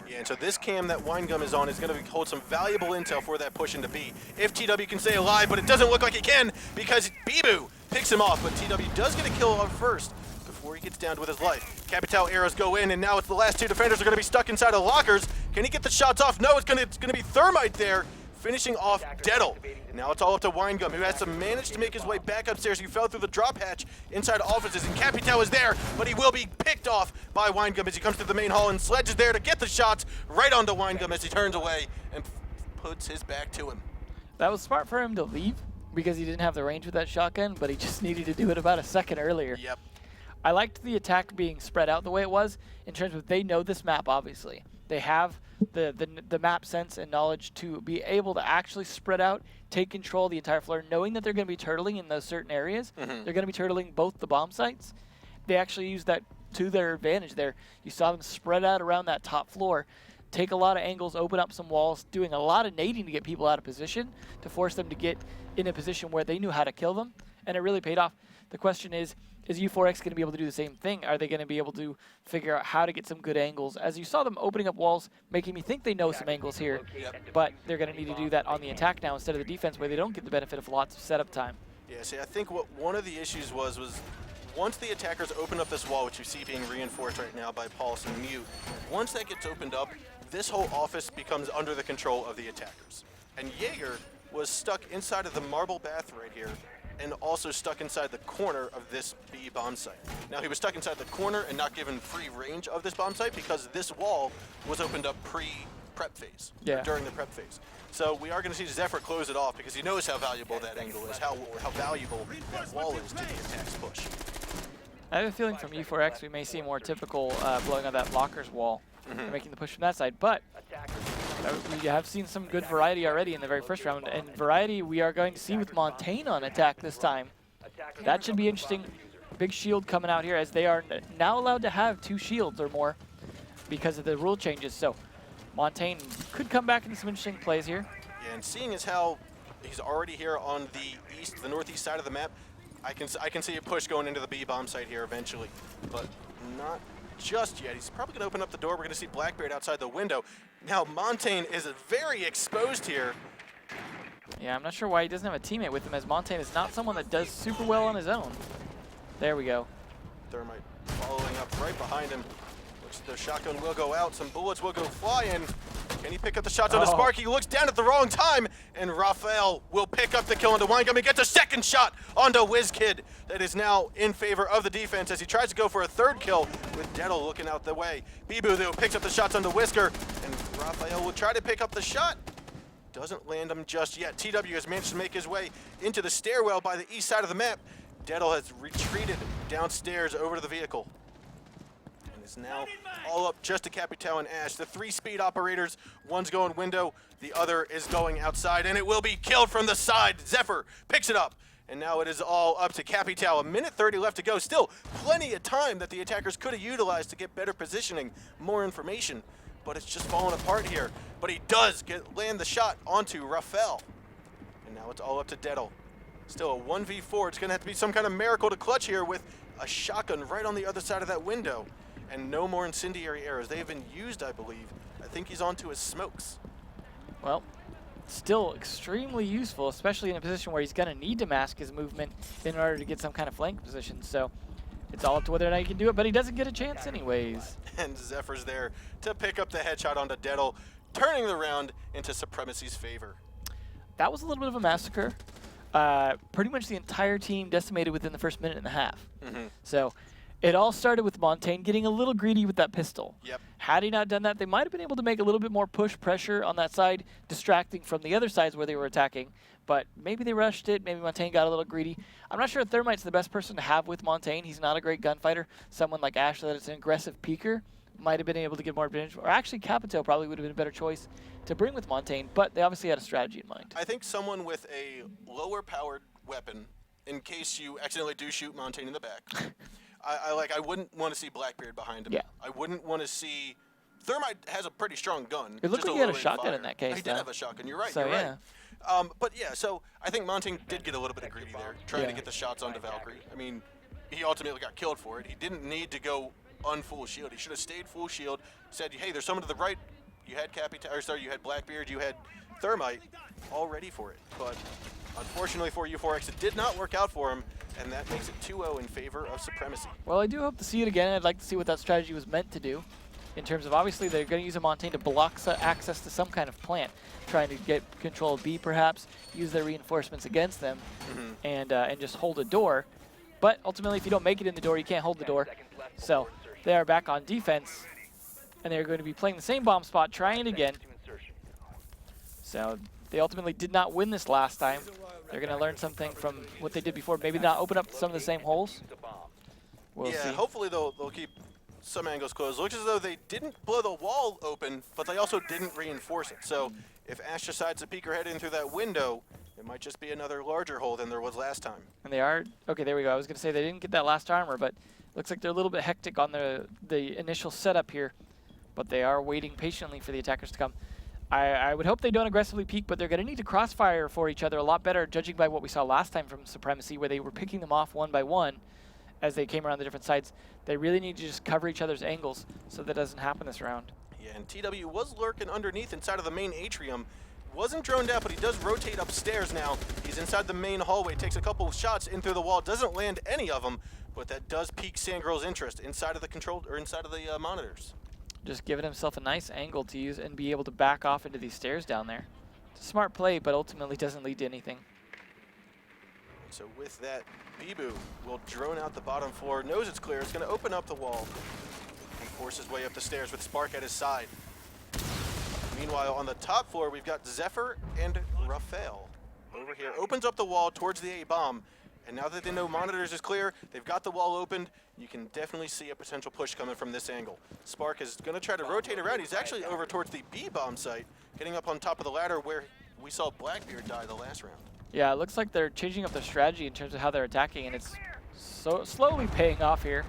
Yeah, and so this cam that Winegum is on is going to hold some valuable intel for that push into B. If TW can stay alive, but it doesn't look like he can because Bibu picks him off, but TW does get a kill on first before he gets down with his life. Capital arrows go in, and now it's the last two defenders are going to be stuck inside of lockers. Can he get the shots off? No, it's going to be Thermite there, finishing off Deddle. Now it's all up to Winegum, who has to manage to make his way back upstairs. He fell through the drop hatch inside offices, and Capital is there, but he will be picked off by Winegum as he comes to the main hall, and Sledge is there to get the shots right onto Winegum as he turns away and puts his back to him. That was smart for him to leave because he didn't have the range with that shotgun, but he just needed to do it about a second earlier. Yep. I liked the attack being spread out the way it was in terms of they know this map, obviously. They have the map sense and knowledge to be able to actually spread out, take control of the entire floor, knowing that they're going to be turtling in those certain areas. Mm-hmm. They're going to be turtling both the bomb sites. They actually use that to their advantage there. You saw them spread out around that top floor, take a lot of angles, open up some walls, doing a lot of nading to get people out of position, to force them to get in a position where they knew how to kill them, and it really paid off. The question is U4X going to be able to do the same thing? Are they going to be able to figure out how to get some good angles? As you saw them opening up walls, making me think they know some angles here, but they're going to need to do that on the attack now instead of the defense, where they don't get the benefit of lots of setup time. Yeah, see, I think what one of the issues was once the attackers open up this wall, which you see being reinforced right now by Pulse and Mute, once that gets opened up, this whole office becomes under the control of the attackers. And Jaeger was stuck inside of the marble bath right here, and also stuck inside the corner of this B bomb site. Now, he was stuck inside the corner and not given free range of this bomb site because this wall was opened up pre-prep phase, during the prep phase. So we are going to see Zephyr close it off because he knows how valuable that angle is, how valuable that wall is to the attack's push. I have a feeling from U4X we may see more typical blowing of that blockers wall, making the push from that side, but we have seen some good variety already in the very first round, and variety we are going to see with Montaigne on attack this time. That should be interesting. Big shield coming out here as they are now allowed to have 2 shields or more because of the rule changes, so Montaigne could come back into some interesting plays here. Yeah, and seeing as how he's already here on the northeast side of the map, I can see a push going into the B bomb site here eventually, but not just yet. He's probably going to open up the door. We're going to see Blackbeard outside the window. Now Montaigne is very exposed here. Yeah, I'm not sure why he doesn't have a teammate with him, as Montaigne is not someone that does super well on his own. There we go. Thermite following up right behind him. Looks like the shotgun will go out. Some bullets will go flying. Can he pick up the shots on the Spark? He looks down at the wrong time, and Raphael will pick up the kill onto Winegum and gets a second shot onto WizKid. That is now in favor of the defense as he tries to go for a third kill with Deddle looking out the way. Bibu, though, picks up the shots onto Whisker, and Raphael will try to pick up the shot. Doesn't land him just yet. TW has managed to make his way into the stairwell by the east side of the map. Deddle has retreated downstairs over to the vehicle. Is now all up just to Capital and Ash. The 3-speed operators, one's going window, the other is going outside, and it will be killed from the side. Zephyr picks it up, and now it is all up to Capital. 1:30 left to go. Still plenty of time that the attackers could have utilized to get better positioning, more information, but it's just falling apart here. But he does land the shot onto Raphael, and now it's all up to Deddle. Still a 1v4. It's going to have to be some kind of miracle to clutch here with a shotgun right on the other side of that window. And no more incendiary arrows. They have been used, I believe. I think he's onto his smokes. Well, still extremely useful, especially in a position where he's going to need to mask his movement in order to get some kind of flank position. So it's all up to whether or not he can do it, but he doesn't get a chance anyways. And Zephyr's there to pick up the headshot onto Deddle, turning the round into Supremacy's favor. That was a little bit of a massacre. Pretty much the entire team decimated within the first minute and a half. So it all started with Montaigne getting a little greedy with that pistol. Yep. Had he not done that, they might have been able to make a little bit more push pressure on that side, distracting from the other sides where they were attacking. But maybe they rushed it. Maybe Montaigne got a little greedy. I'm not sure if Thermite's the best person to have with Montaigne. He's not a great gunfighter. Someone like Ash that is an aggressive peeker might have been able to get more advantage. Or actually, Capito probably would have been a better choice to bring with Montaigne. But they obviously had a strategy in mind. I think someone with a lower-powered weapon, in case you accidentally do shoot Montaigne in the back. I wouldn't want to see Blackbeard behind him. Yeah. I wouldn't want to see... Thermite has a pretty strong gun. It looked like he had a shotgun in that case. He did have a shotgun. You're right. So, you're yeah. right. But yeah, so I think Montaigne did get a little bit of greedy there, trying to get the shots onto Valkyrie. I mean, he ultimately got killed for it. He didn't need to go unfull shield. He should have stayed full shield, said, hey, there's someone to the right. You had you had Blackbeard, you had Thermite, all ready for it. But unfortunately for U4X, it did not work out for him, and that makes it 2-0 in favor of Supremacy. Well, I do hope to see it again. I'd like to see what that strategy was meant to do. In terms of, obviously, they're going to use a Montaigne to block access to some kind of plant, trying to get control of B, perhaps, use their reinforcements against them, and just hold a door. But ultimately, if you don't make it in the door, you can't hold the door. So they are back on defense, and they're going to be playing the same bomb spot, trying again. So they ultimately did not win this last time. They're going to learn something from what they did before. Maybe not open up some of the same holes. We'll see. Hopefully they'll keep some angles closed. Looks as though they didn't blow the wall open, but they also didn't reinforce it. So if Ash decides to peek her head in through that window, it might just be another larger hole than there was last time. And they are, okay, there we go. I was going to say they didn't get that last armor, but looks like they're a little bit hectic on the initial setup here. But they are waiting patiently for the attackers to come. I would hope they don't aggressively peek, but they're going to need to crossfire for each other a lot better, judging by what we saw last time from Supremacy, where they were picking them off one by one as they came around the different sides. They really need to just cover each other's angles so that doesn't happen this round. Yeah, and TW was lurking underneath inside of the main atrium. Wasn't droned out, but he does rotate upstairs now. He's inside the main hallway, takes a couple of shots in through the wall, doesn't land any of them, but that does pique Sandgirl's interest inside of the control, or inside of the monitors. Just giving himself a nice angle to use and be able to back off into these stairs down there. It's a smart play, but ultimately doesn't lead to anything. So with that, Bibu will drone out the bottom floor, knows it's clear, it's going to open up the wall, and force his way up the stairs with Spark at his side. Meanwhile, on the top floor, we've got Zephyr and Raphael over here. Opens up the wall towards the A-bomb, and now that they know monitors is clear, they've got the wall opened, you can definitely see a potential push coming from this angle. Spark is going to try to rotate around. He's actually over towards the B-bomb site, getting up on top of the ladder where we saw Blackbeard die the last round. Yeah, it looks like they're changing up their strategy in terms of how they're attacking, and it's so slowly paying off here.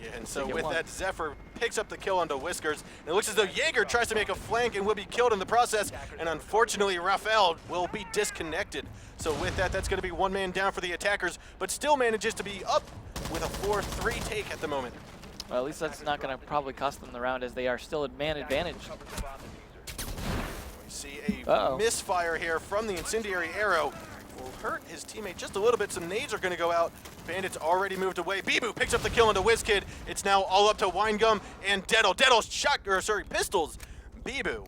Yeah, and so with that, Zephyr picks up the kill onto Whiskers. And it looks as though Jaeger tries to make a flank and will be killed in the process. And unfortunately, Raphael will be disconnected. So with that, that's going to be one man down for the attackers, but still manages to be up with a 4-3 take at the moment. Well, at least that's not going to probably cost them the round, as they are still at man advantage. We see a misfire here from the incendiary arrow. Will hurt his teammate just a little bit. Some nades are going to go out. Bandits already moved away. Bibu picks up the kill into WizKid. It's now all up to Winegum and Deddle. Deddle's pistols Bibu.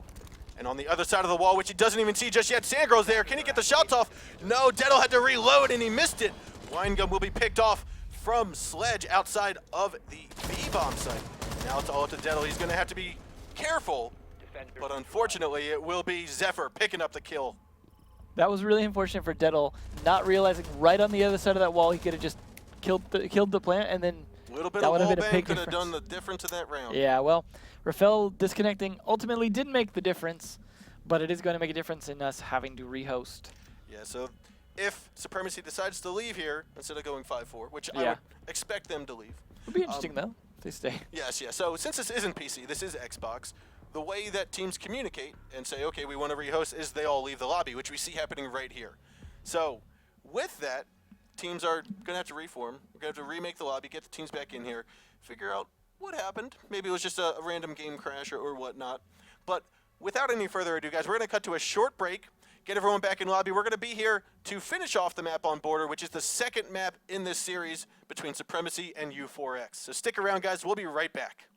And on the other side of the wall, which he doesn't even see just yet, Sandgirl's there. Can he get the shots off? No, Deddle had to reload and he missed it. Winegum will be picked off from Sledge outside of the B-bomb site. Now it's all up to Deddle. He's going to have to be careful, but unfortunately it will be Zephyr picking up the kill. That was really unfortunate for Deddle, not realizing right on the other side of that wall he could have just killed the plant, and then a little bit that of would have wall been a bang big could have difference. done the difference in that round. Yeah, well, Raphael disconnecting ultimately did make the difference, but it is going to make a difference in us having to rehost. Yeah, so if Supremacy decides to leave here instead of going 5-4, which I would expect them to leave. It'll be interesting though, if they stay. Yes, yeah. So since this isn't PC, this is Xbox, the way that teams communicate and say, okay, we want to rehost, is they all leave the lobby, which we see happening right here. So with that, teams are going to have to reform. We're going to have to remake the lobby, get the teams back in here, figure out what happened. Maybe it was just a random game crash or whatnot. But without any further ado, guys, we're going to cut to a short break, get everyone back in lobby. We're going to be here to finish off the map on Border, which is the second map in this series between Supremacy and U4X. So stick around, guys. We'll be right back.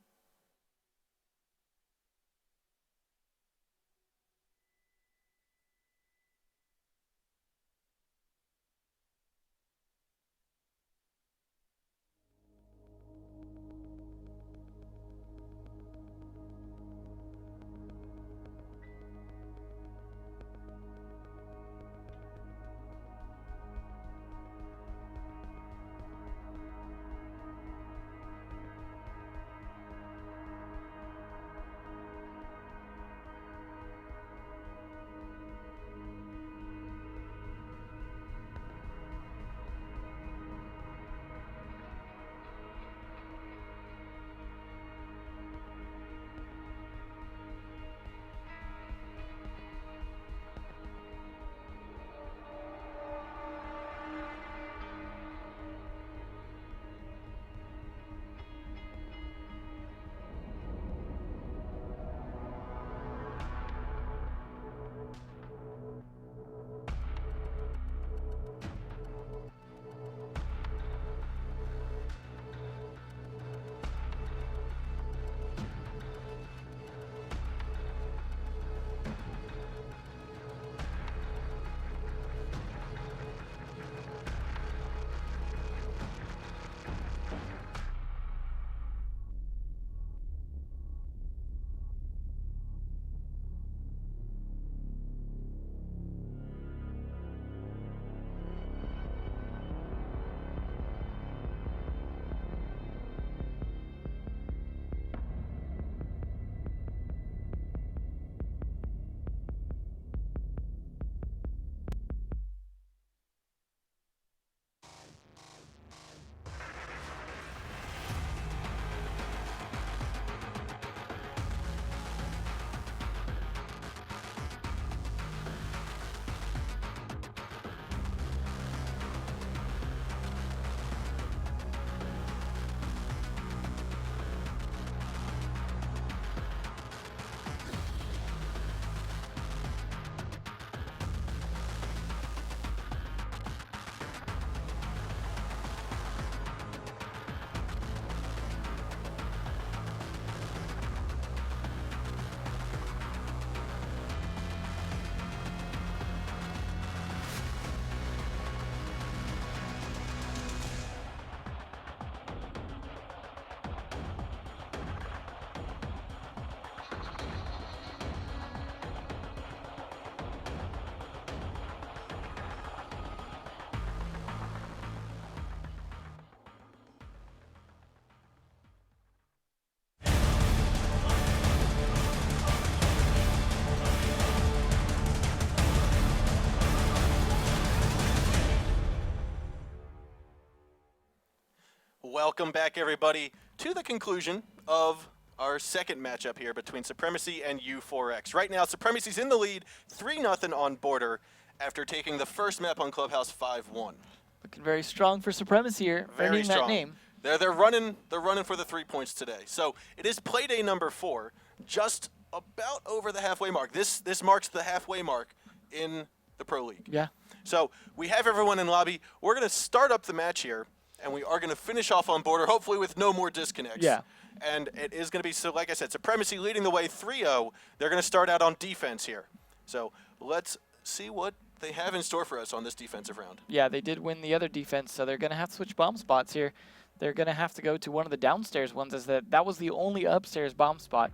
Welcome back, everybody, to the conclusion of our second matchup here between Supremacy and U4X. Right now, Supremacy's in the lead, 3-0 on Border, after taking the first map on Clubhouse 5-1. Looking very strong for Supremacy here, Very earning strong. that name. They're running for the 3 points today. So it is Playday number 4, just about over the halfway mark. This marks the halfway mark in the Pro League. Yeah. So we have everyone in lobby. We're going to start up the match here, and we are going to finish off on Border, hopefully with no more disconnects. Yeah. And it is going to be, so like I said, Supremacy leading the way 3-0. They're going to start out on defense here. So let's see what they have in store for us on this defensive round. Yeah, they did win the other defense, so they're going to have to switch bomb spots here. They're going to have to go to one of the downstairs ones, as that was the only upstairs bomb spot.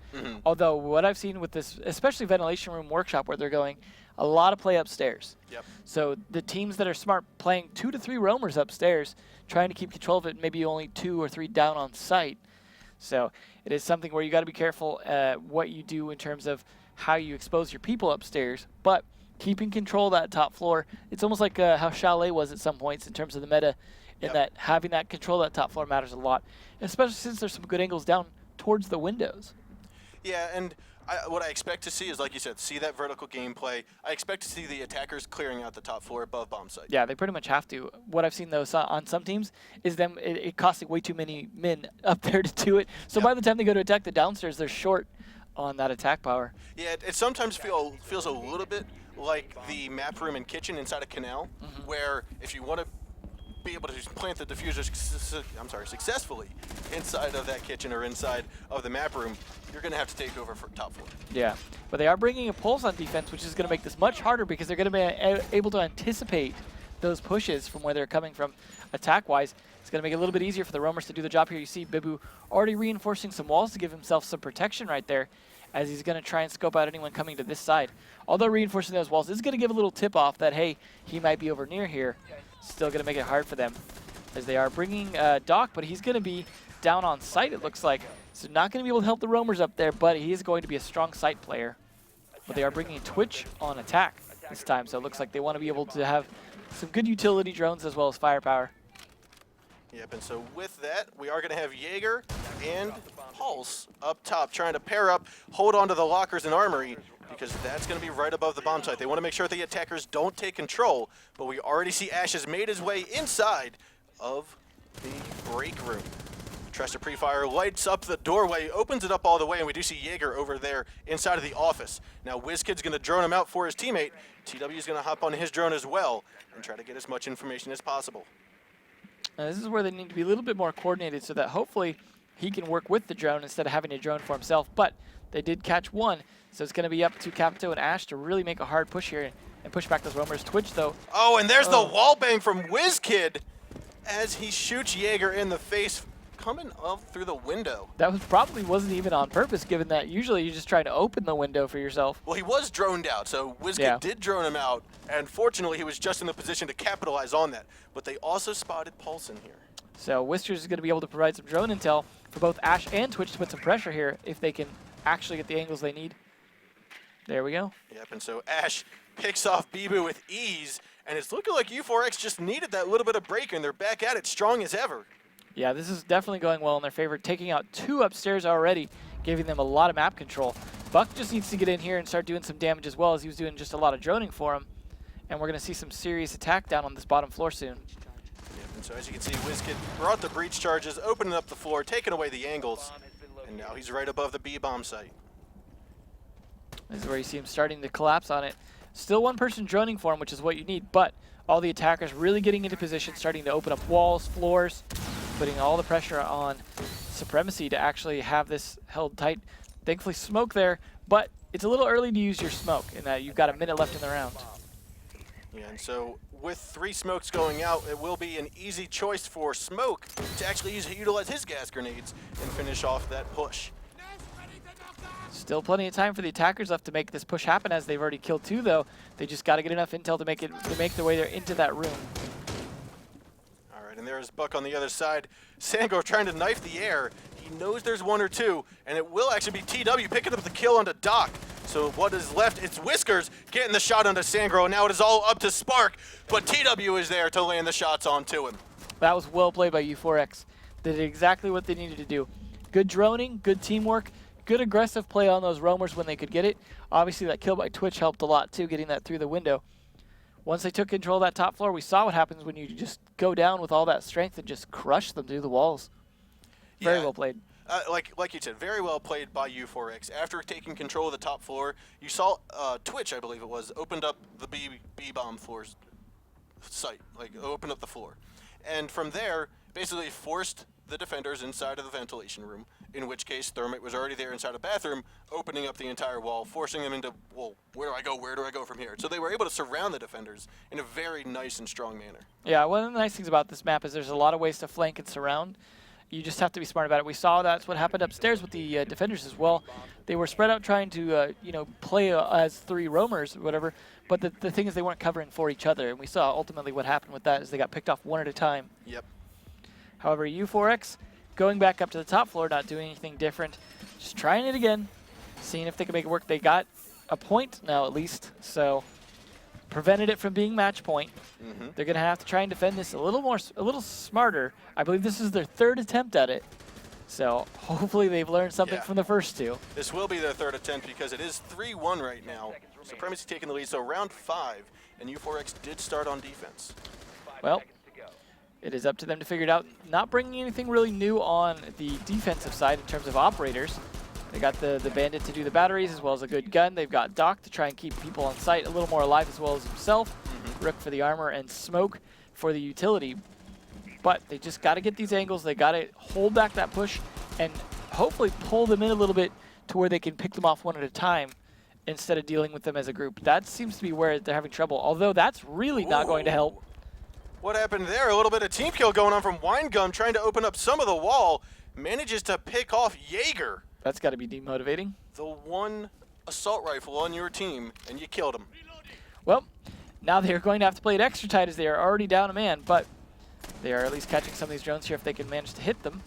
Although what I've seen with this, especially Ventilation Room Workshop, where they're going, a lot of play upstairs. Yep. So the teams that are smart playing 2 to 3 roamers upstairs, trying to keep control of it, maybe only 2 or 3 down on site. So it is something where you got to be careful what you do in terms of how you expose your people upstairs, but keeping control of that top floor. It's almost like how Chalet was at some points in terms of the meta, in that having that control of that top floor matters a lot, especially since there's some good angles down towards the windows. Yeah, and what I expect to see is, like you said, see that vertical gameplay. I expect to see the attackers clearing out the top floor above bomb site. Yeah, they pretty much have to. What I've seen, though, on some teams is them it costing way too many men up there to do it. So by the time they go to attack the downstairs, they're short on that attack power. Yeah, it sometimes feels a little bit like the map room and kitchen inside a canal, where if you want to be able to plant the diffuser successfully inside of that kitchen or inside of the map room, you're going to have to take over for top floor. Yeah, but they are bringing a pulse on defense, which is going to make this much harder because they're going to be able to anticipate those pushes from where they're coming from attack-wise. It's going to make it a little bit easier for the roamers to do the job here. You see Bibu already reinforcing some walls to give himself some protection right there, as he's going to try and scope out anyone coming to this side. Although reinforcing those walls is going to give a little tip-off that, hey, he might be over near here. Still going to make it hard for them, as they are bringing Doc, but he's going to be down on site, it looks like. So not going to be able to help the roamers up there, but he is going to be a strong site player. But they are bringing Twitch on attack this time, so it looks like they want to be able to have some good utility drones as well as firepower. Yep, and so with that, we are going to have Jaeger and Pulse up top, trying to pair up, hold on to the lockers and armory, because that's going to be right above the bomb site. They want to make sure the attackers don't take control, but we already see Ash has made his way inside of the break room. Trustor Pre-Fire lights up the doorway, opens it up all the way, and we do see Jaeger over there inside of the office. Now WizKid's going to drone him out for his teammate. TW is going to hop on his drone as well and try to get as much information as possible. This is where they need to be a little bit more coordinated so that hopefully he can work with the drone instead of having a drone for himself. But they did catch one, so it's going to be up to Capito and Ash to really make a hard push here and push back those roamers. Twitch, though. Oh, and there's the wall bang from WizKid as he shoots Jaeger in the face, coming up through the window. That probably wasn't even on purpose, given that usually you just try to open the window for yourself. Well, he was droned out, so WizKid did drone him out, and fortunately he was just in the position to capitalize on that. But they also spotted Pulse in here. So Whiskers is going to be able to provide some drone intel for both Ash and Twitch to put some pressure here if they can actually get the angles they need. There we go. Yep, and so Ash picks off Bibu with ease, and it's looking like U4X just needed that little bit of break, and they're back at it strong as ever. Yeah, this is definitely going well in their favor, taking out 2 upstairs already, giving them a lot of map control. Buck just needs to get in here and start doing some damage as well, as he was doing just a lot of droning for him. And we're going to see some serious attack down on this bottom floor soon. Yep, and so as you can see, WizKid brought the breach charges, opening up the floor, taking away the angles, and now he's right above the B bomb site. This is where you see him starting to collapse on it. Still one person droning for him, which is what you need, but all the attackers really getting into position, starting to open up walls, floors, putting all the pressure on Supremacy to actually have this held tight. Thankfully smoke there, but it's a little early to use your smoke in that you've got a minute left in the round. Yeah, and so with 3 smokes going out, it will be an easy choice for Smoke to actually utilize his gas grenades and finish off that push. Still plenty of time for the attackers left to make this push happen, as they've already killed 2 though. They just got to get enough intel to make their way there into that room. All right, and there's Buck on the other side. Sangro trying to knife the air. He knows there's 1 or 2, and it will actually be TW picking up the kill onto Doc. So what is left, it's Whiskers getting the shot onto Sangro, and now it is all up to Spark, but TW is there to land the shots onto him. That was well played by U4X. They did exactly what they needed to do. Good droning, good teamwork, good aggressive play on those roamers when they could get it. Obviously, that kill by Twitch helped a lot, too, getting that through the window. Once they took control of that top floor, we saw what happens when you just go down with all that strength and just crush them through the walls. Very well played. Like you said, very well played by U4X. After taking control of the top floor, you saw Twitch, I believe it was, opened up the B-bomb floor's site, like opened up the floor. And from there, basically forced the defenders inside of the ventilation room, in which case Thermite was already there inside a bathroom, opening up the entire wall, forcing them into, well, where do I go from here? So they were able to surround the defenders in a very nice and strong manner. Yeah, one of the nice things about this map is there's a lot of ways to flank and surround. You just have to be smart about it. We saw that's what happened upstairs with the defenders as well. They were spread out trying to, play as 3 roamers or whatever, but the thing is they weren't covering for each other, and we saw ultimately what happened with that is they got picked off one at a time. Yep. However, U4X going back up to the top floor, not doing anything different, just trying it again, seeing if they can make it work. They got a point now at least, so prevented it from being match point. They're going to have to try and defend this a little smarter. I believe this is their 3rd attempt at it, so hopefully they've learned something from the first 2. This will be their 3rd attempt because it is 3-1 right now. Supremacy taking the lead, so round 5, and U4X did start on defense. Well, it is up to them to figure it out. Not bringing anything really new on the defensive side in terms of operators. They got the Bandit to do the batteries as well as a good gun. They've got Doc to try and keep people on site a little more alive as well as himself. Rook for the armor and Smoke for the utility. But they just got to get these angles. They got to hold back that push and hopefully pull them in a little bit to where they can pick them off one at a time instead of dealing with them as a group. That seems to be where they're having trouble, although that's really not going to help. What happened there? A little bit of team kill going on from Winegum, trying to open up some of the wall. Manages to pick off Jaeger. That's got to be demotivating. The one assault rifle on your team, and you killed him. Well, now they're going to have to play it extra tight as they are already down a man, but they are at least catching some of these drones here if they can manage to hit them.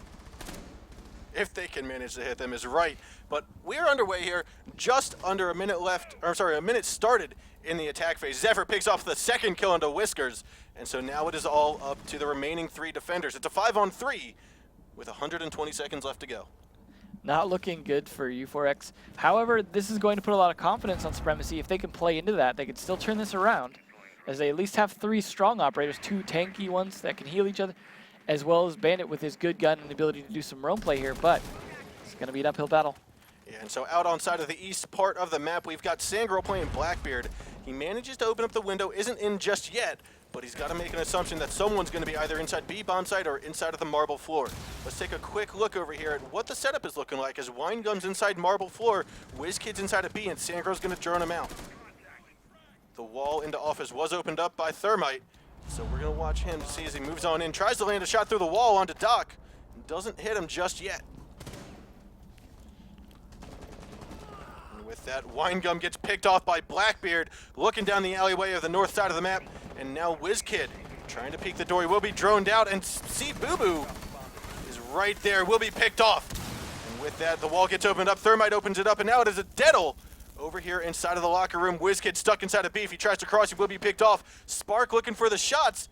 If they can manage to hit them is right. But we're underway here, just under a minute left, or sorry, a minute started in the attack phase. Zephyr picks off the 2nd kill into Whiskers, and so now it is all up to the remaining 3 defenders. It's a 5-on-3 with 120 seconds left to go. Not looking good for U4X. However, this is going to put a lot of confidence on Supremacy. If they can play into that, they can still turn this around, as they at least have 3 strong operators, 2 tanky ones that can heal each other, as well as Bandit with his good gun and the ability to do some roam play here, but it's going to be an uphill battle. Yeah, and so out on side of the east part of the map, we've got Sangirl playing Blackbeard. He manages to open up the window, isn't in just yet, but he's got to make an assumption that someone's going to be either inside B-bomb site or inside of the marble floor. Let's take a quick look over here at what the setup is looking like as Winegum's inside marble floor, WizKid's inside of B, and Sangirl's going to drone him out. The wall into office was opened up by Thermite, so we're going to watch him to see as he moves on in. Tries to land a shot through the wall onto Doc. Doesn't hit him just yet. And with that, Winegum gets picked off by Blackbeard, looking down the alleyway of the north side of the map. And now WizKid trying to peek the door. He will be droned out, and see Boo Boo is right there. Will be picked off. And with that, the wall gets opened up. Thermite opens it up, and now it is a Deadle over here inside of the locker room. WizKid stuck inside of B. If he tries to cross, he will be picked off. Spark looking for the shots.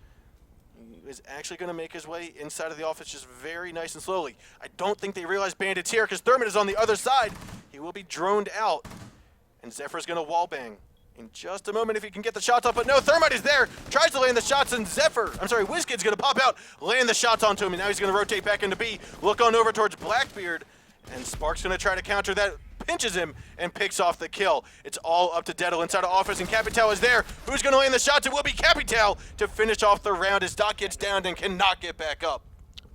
He is actually going to make his way inside of the office just very nice and slowly. I don't think they realize Bandit's here because Thermite is on the other side. He will be droned out, and Zephyr's going to wallbang in just a moment if he can get the shots off, but no, Thermite is there, tries to land the shots, and WizKid's gonna pop out, land the shots onto him, and now he's gonna rotate back into B, look on over towards Blackbeard, and Spark's gonna try to counter that, pinches him, and picks off the kill. It's all up to Deadle inside of office, and Capital is there. Who's gonna land the shots? It will be Capital to finish off the round as Doc gets downed and cannot get back up.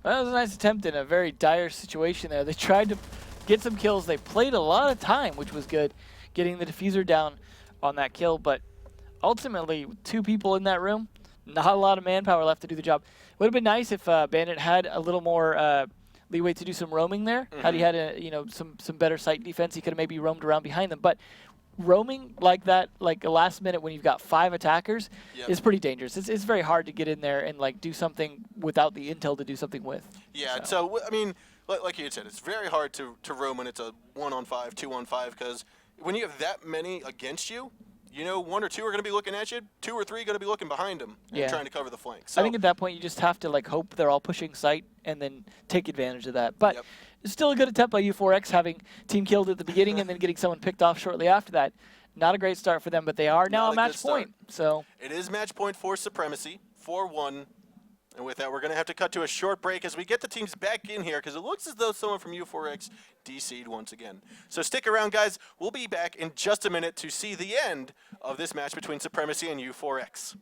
That was a nice attempt in a very dire situation there. They tried to get some kills. They played a lot of time, which was good, getting the diffuser down on that kill, but ultimately, 2 people in that room, not a lot of manpower left to do the job. Would have been nice if Bandit had a little more leeway to do some roaming there. Had he had some better site defense, he could have maybe roamed around behind them. But roaming like that, like a last minute when you've got 5 attackers, is pretty dangerous. It's very hard to get in there and like do something without the intel to do something with. Yeah, so I mean, like you had said, it's very hard to roam when it's a 1-on-5, 2-on-5, because when you have that many against you, you know, 1 or 2 are going to be looking at you, 2 or 3 going to be looking behind them and trying to cover the flank. So I think at that point you just have to like hope they're all pushing site and then take advantage of that. But it's still a good attempt by U4X, having team killed at the beginning and then getting someone picked off shortly after that. Not a great start for them, but they are now a match point. So it is match point for Supremacy, 4-1. And with that, we're going to have to cut to a short break as we get the teams back in here because it looks as though someone from U4X DC'd once again. So stick around, guys. We'll be back in just a minute to see the end of this match between Supremacy and U4X.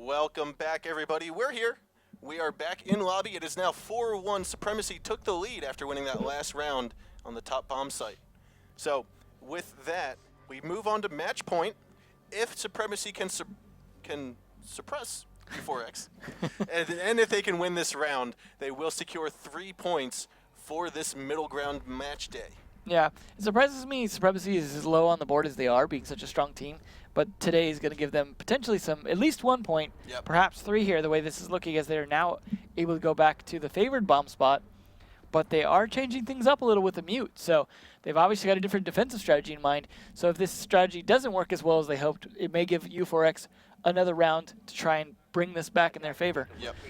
Welcome back, everybody. We're here. We are back in lobby. It is now 4-1. Supremacy took the lead after winning that last round on the top bomb site. So with that, we move on to match point. If Supremacy can suppress U4X, and if they can win this round, they will secure 3 points for this middle ground match day. Yeah, it surprises me Supremacy is as low on the board as they are, being such a strong team. But today is going to give them potentially at least 1 point, perhaps 3 here, the way this is looking, as they're now able to go back to the favored bomb spot. But they are changing things up a little with the mute. So they've obviously got a different defensive strategy in mind. So if this strategy doesn't work as well as they hoped, it may give U4X another round to try and bring this back in their favor.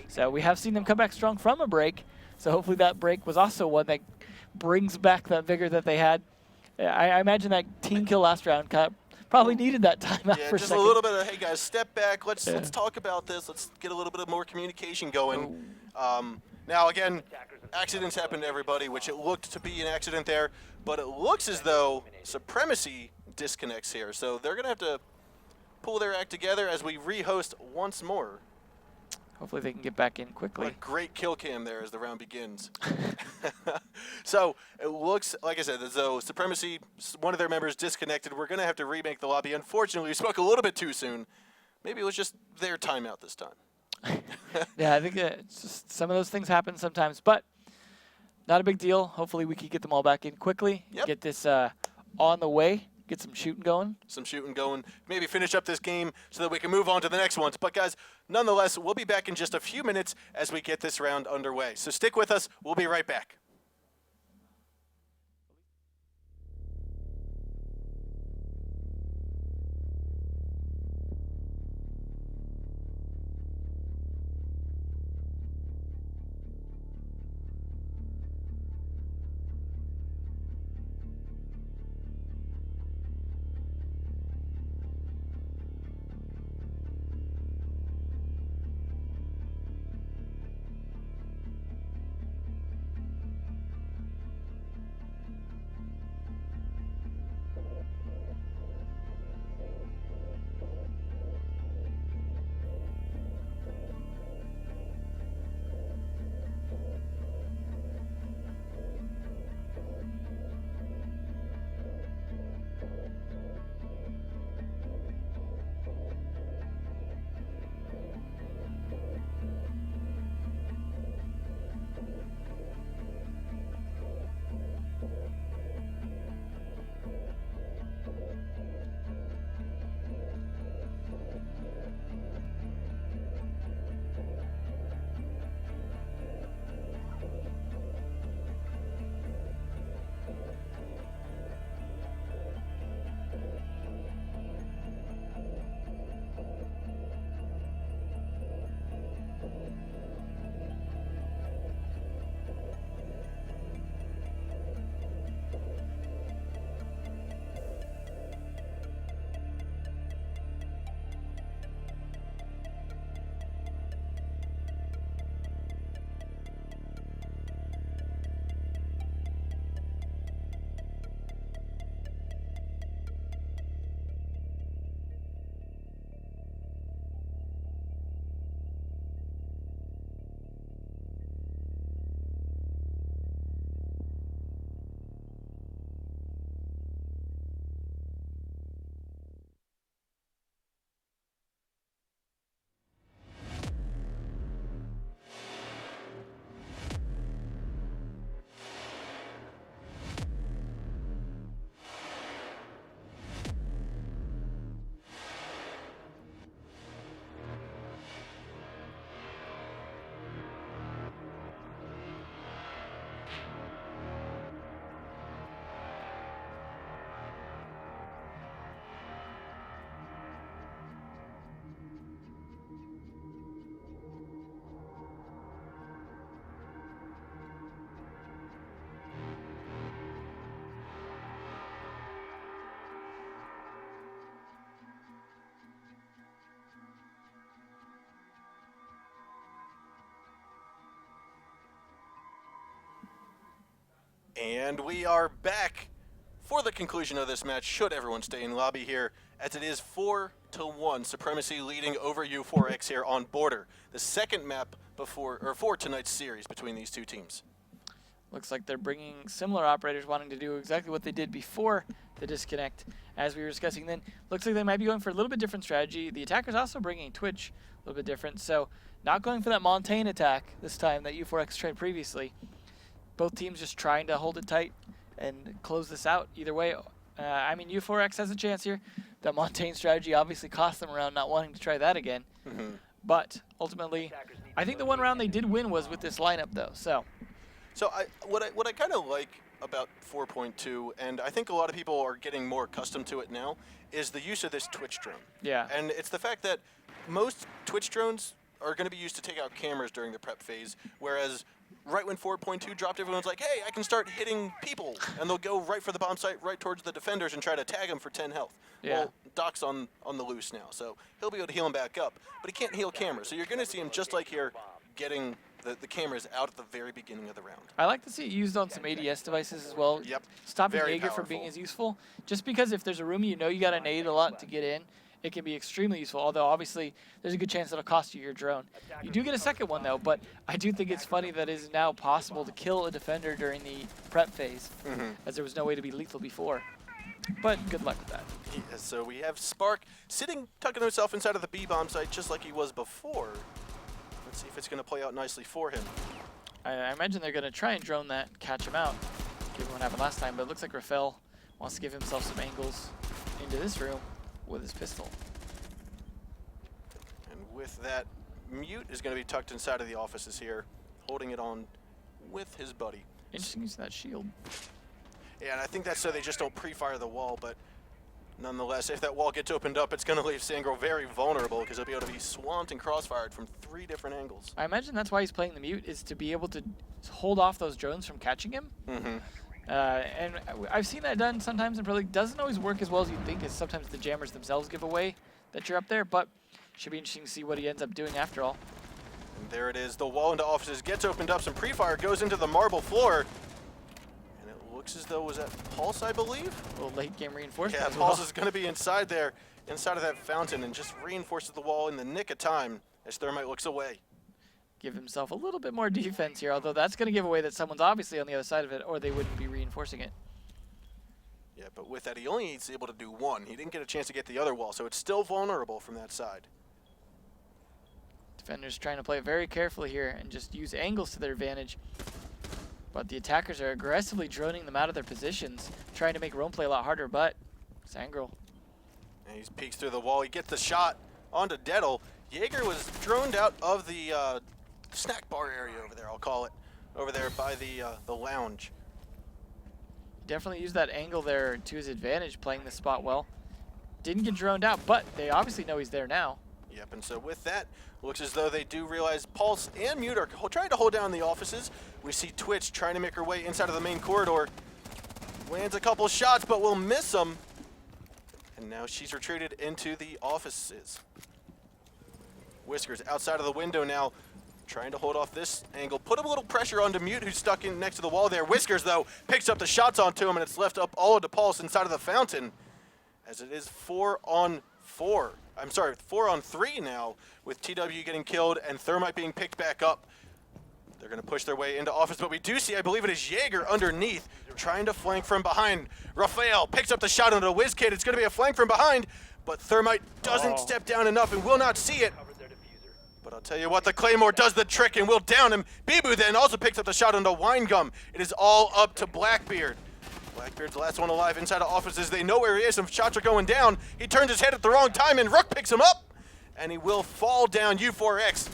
So we have seen them come back strong from a break. So hopefully that break was also one that brings back that vigor that they had. I imagine that team kill last round probably needed that time out for a second. Just a little bit of, hey guys, step back. Let's talk about this. Let's get a little bit of more communication going. Now again, accidents happen to everybody, which it looked to be an accident there, but it looks as though Supremacy disconnects here. So they're gonna have to pull their act together as we rehost once more. Hopefully they can get back in quickly. What a great kill cam there as the round begins. So it looks, like I said, as though Supremacy, one of their members disconnected. We're going to have to remake the lobby. Unfortunately, we spoke a little bit too soon. Maybe it was just their timeout this time. Yeah, I think it's just some of those things happen sometimes, but not a big deal. Hopefully we can get them all back in quickly, get this on the way, get some shooting going. Maybe finish up this game so that we can move on to the next ones. But guys, nonetheless, we'll be back in just a few minutes as we get this round underway. So stick with us. We'll be right back. And we are back for the conclusion of this match, should everyone stay in lobby here, as it is 4-1, Supremacy leading over U4X here on Border. The second map for tonight's series between these two teams. Looks like they're bringing similar operators wanting to do exactly what they did before the disconnect, as we were discussing then. Looks like they might be going for a little bit different strategy. The attackers also bringing Twitch a little bit different, so not going for that Montaigne attack this time that U4X tried previously. Both teams just trying to hold it tight and close this out. Either way, I mean, U4X has a chance here. That Montaigne strategy obviously cost them around not wanting to try that again. But ultimately, I think the one round they did win was with this lineup, though. So what I kind of like about 4.2, and I think a lot of people are getting more accustomed to it now, is the use of this Twitch drone. Yeah. And it's the fact that most Twitch drones are going to be used to take out cameras during the prep phase, whereas right when 4.2 dropped, everyone's like, hey, I can start hitting people. And they'll go right for the bomb site, right towards the defenders, and try to tag them for 10 health. Yeah. Well, Doc's on the loose now, so he'll be able to heal him back up. But he can't heal cameras, so you're going to see him, just like here, getting the cameras out at the very beginning of the round. I like to see it used on some ADS devices as well. Yep. Stopping Very Jaeger powerful. from being as useful. Just because if there's a room you know you got to nade a lot to get in, it can be extremely useful, although obviously there's a good chance it'll cost you your drone. You do get a second one though, but I do think it's funny that it is now possible to kill a defender during the prep phase, as there was no way to be lethal before. But good luck with that. Yeah, so we have Spark sitting, tucking himself inside of the B-bomb site just like he was before. Let's see if it's going to play out nicely for him. I imagine they're going to try and drone that, catch him out, given what happened last time, but it looks like Rafael wants to give himself some angles into this room with his pistol. And with that, Mute is going to be tucked inside of the offices here, holding it on with his buddy. Interesting use of that shield. Yeah, and I think that's so they just don't pre-fire the wall, but nonetheless, if that wall gets opened up, it's going to leave Sangro very vulnerable because he'll be able to be swamped and crossfired from 3 different angles. I imagine that's why he's playing the Mute, is to be able to hold off those drones from catching him. And I've seen that done sometimes in Pro League. Doesn't always work as well as you'd think, as sometimes the jammers themselves give away that you're up there, but should be interesting to see what he ends up doing after all. And there it is. The wall into offices gets opened up. Some pre-fire goes into the marble floor. And it looks as though, was that Pulse, I believe? A little late game reinforcement. Yeah, as well. Pulse is going to be inside there, inside of that fountain, and just reinforces the wall in the nick of time as Thermite looks away. Give himself a little bit more defense here, although that's going to give away that someone's obviously on the other side of it, or they wouldn't be reinforcing it. Yeah, but with that, he only needs able to do one. He didn't get a chance to get the other wall, so it's still vulnerable from that side. Defenders trying to play it very carefully here and just use angles to their advantage. But the attackers are aggressively droning them out of their positions, trying to make Rome play a lot harder, but Sangro. And he peeks through the wall. He gets the shot onto Dettel. Jaeger was droned out of the snack bar area over there, I'll call it, over there by the lounge. Definitely used that angle there to his advantage, playing the spot well. Didn't get droned out, but they obviously know he's there now. Yep, and so with that, looks as though they do realize Pulse and Mute are trying to hold down the offices. We see Twitch trying to make her way inside of the main corridor. Lands a couple shots, but will miss them. And now she's retreated into the offices. Whiskers outside of the window now, trying to hold off this angle. Put a little pressure onto Mute, who's stuck in next to the wall there. Whiskers, though, picks up the shots onto him, and it's left up all of Pulse inside of the fountain. As it is 4 on 4. I'm sorry, 4 on 3 now, with TW getting killed and Thermite being picked back up. They're going to push their way into office, but we do see, I believe it is Jaeger underneath, trying to flank from behind. Rafael picks up the shot onto WizKid. It's going to be a flank from behind, but Thermite doesn't step down enough and will not see it. But I'll tell you what, the Claymore does the trick and will down him. Bibu then also picks up the shot onto Winegum. It is all up to Blackbeard. Blackbeard's the last one alive inside of offices. They know where he is. Some shots are going down. He turns his head at the wrong time, and Rook picks him up. And he will fall down. U4X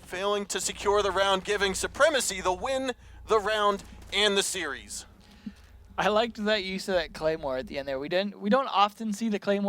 failing to secure the round, giving Supremacy the win, the round, and the series. I liked that use of that Claymore at the end there. We don't often see the Claymore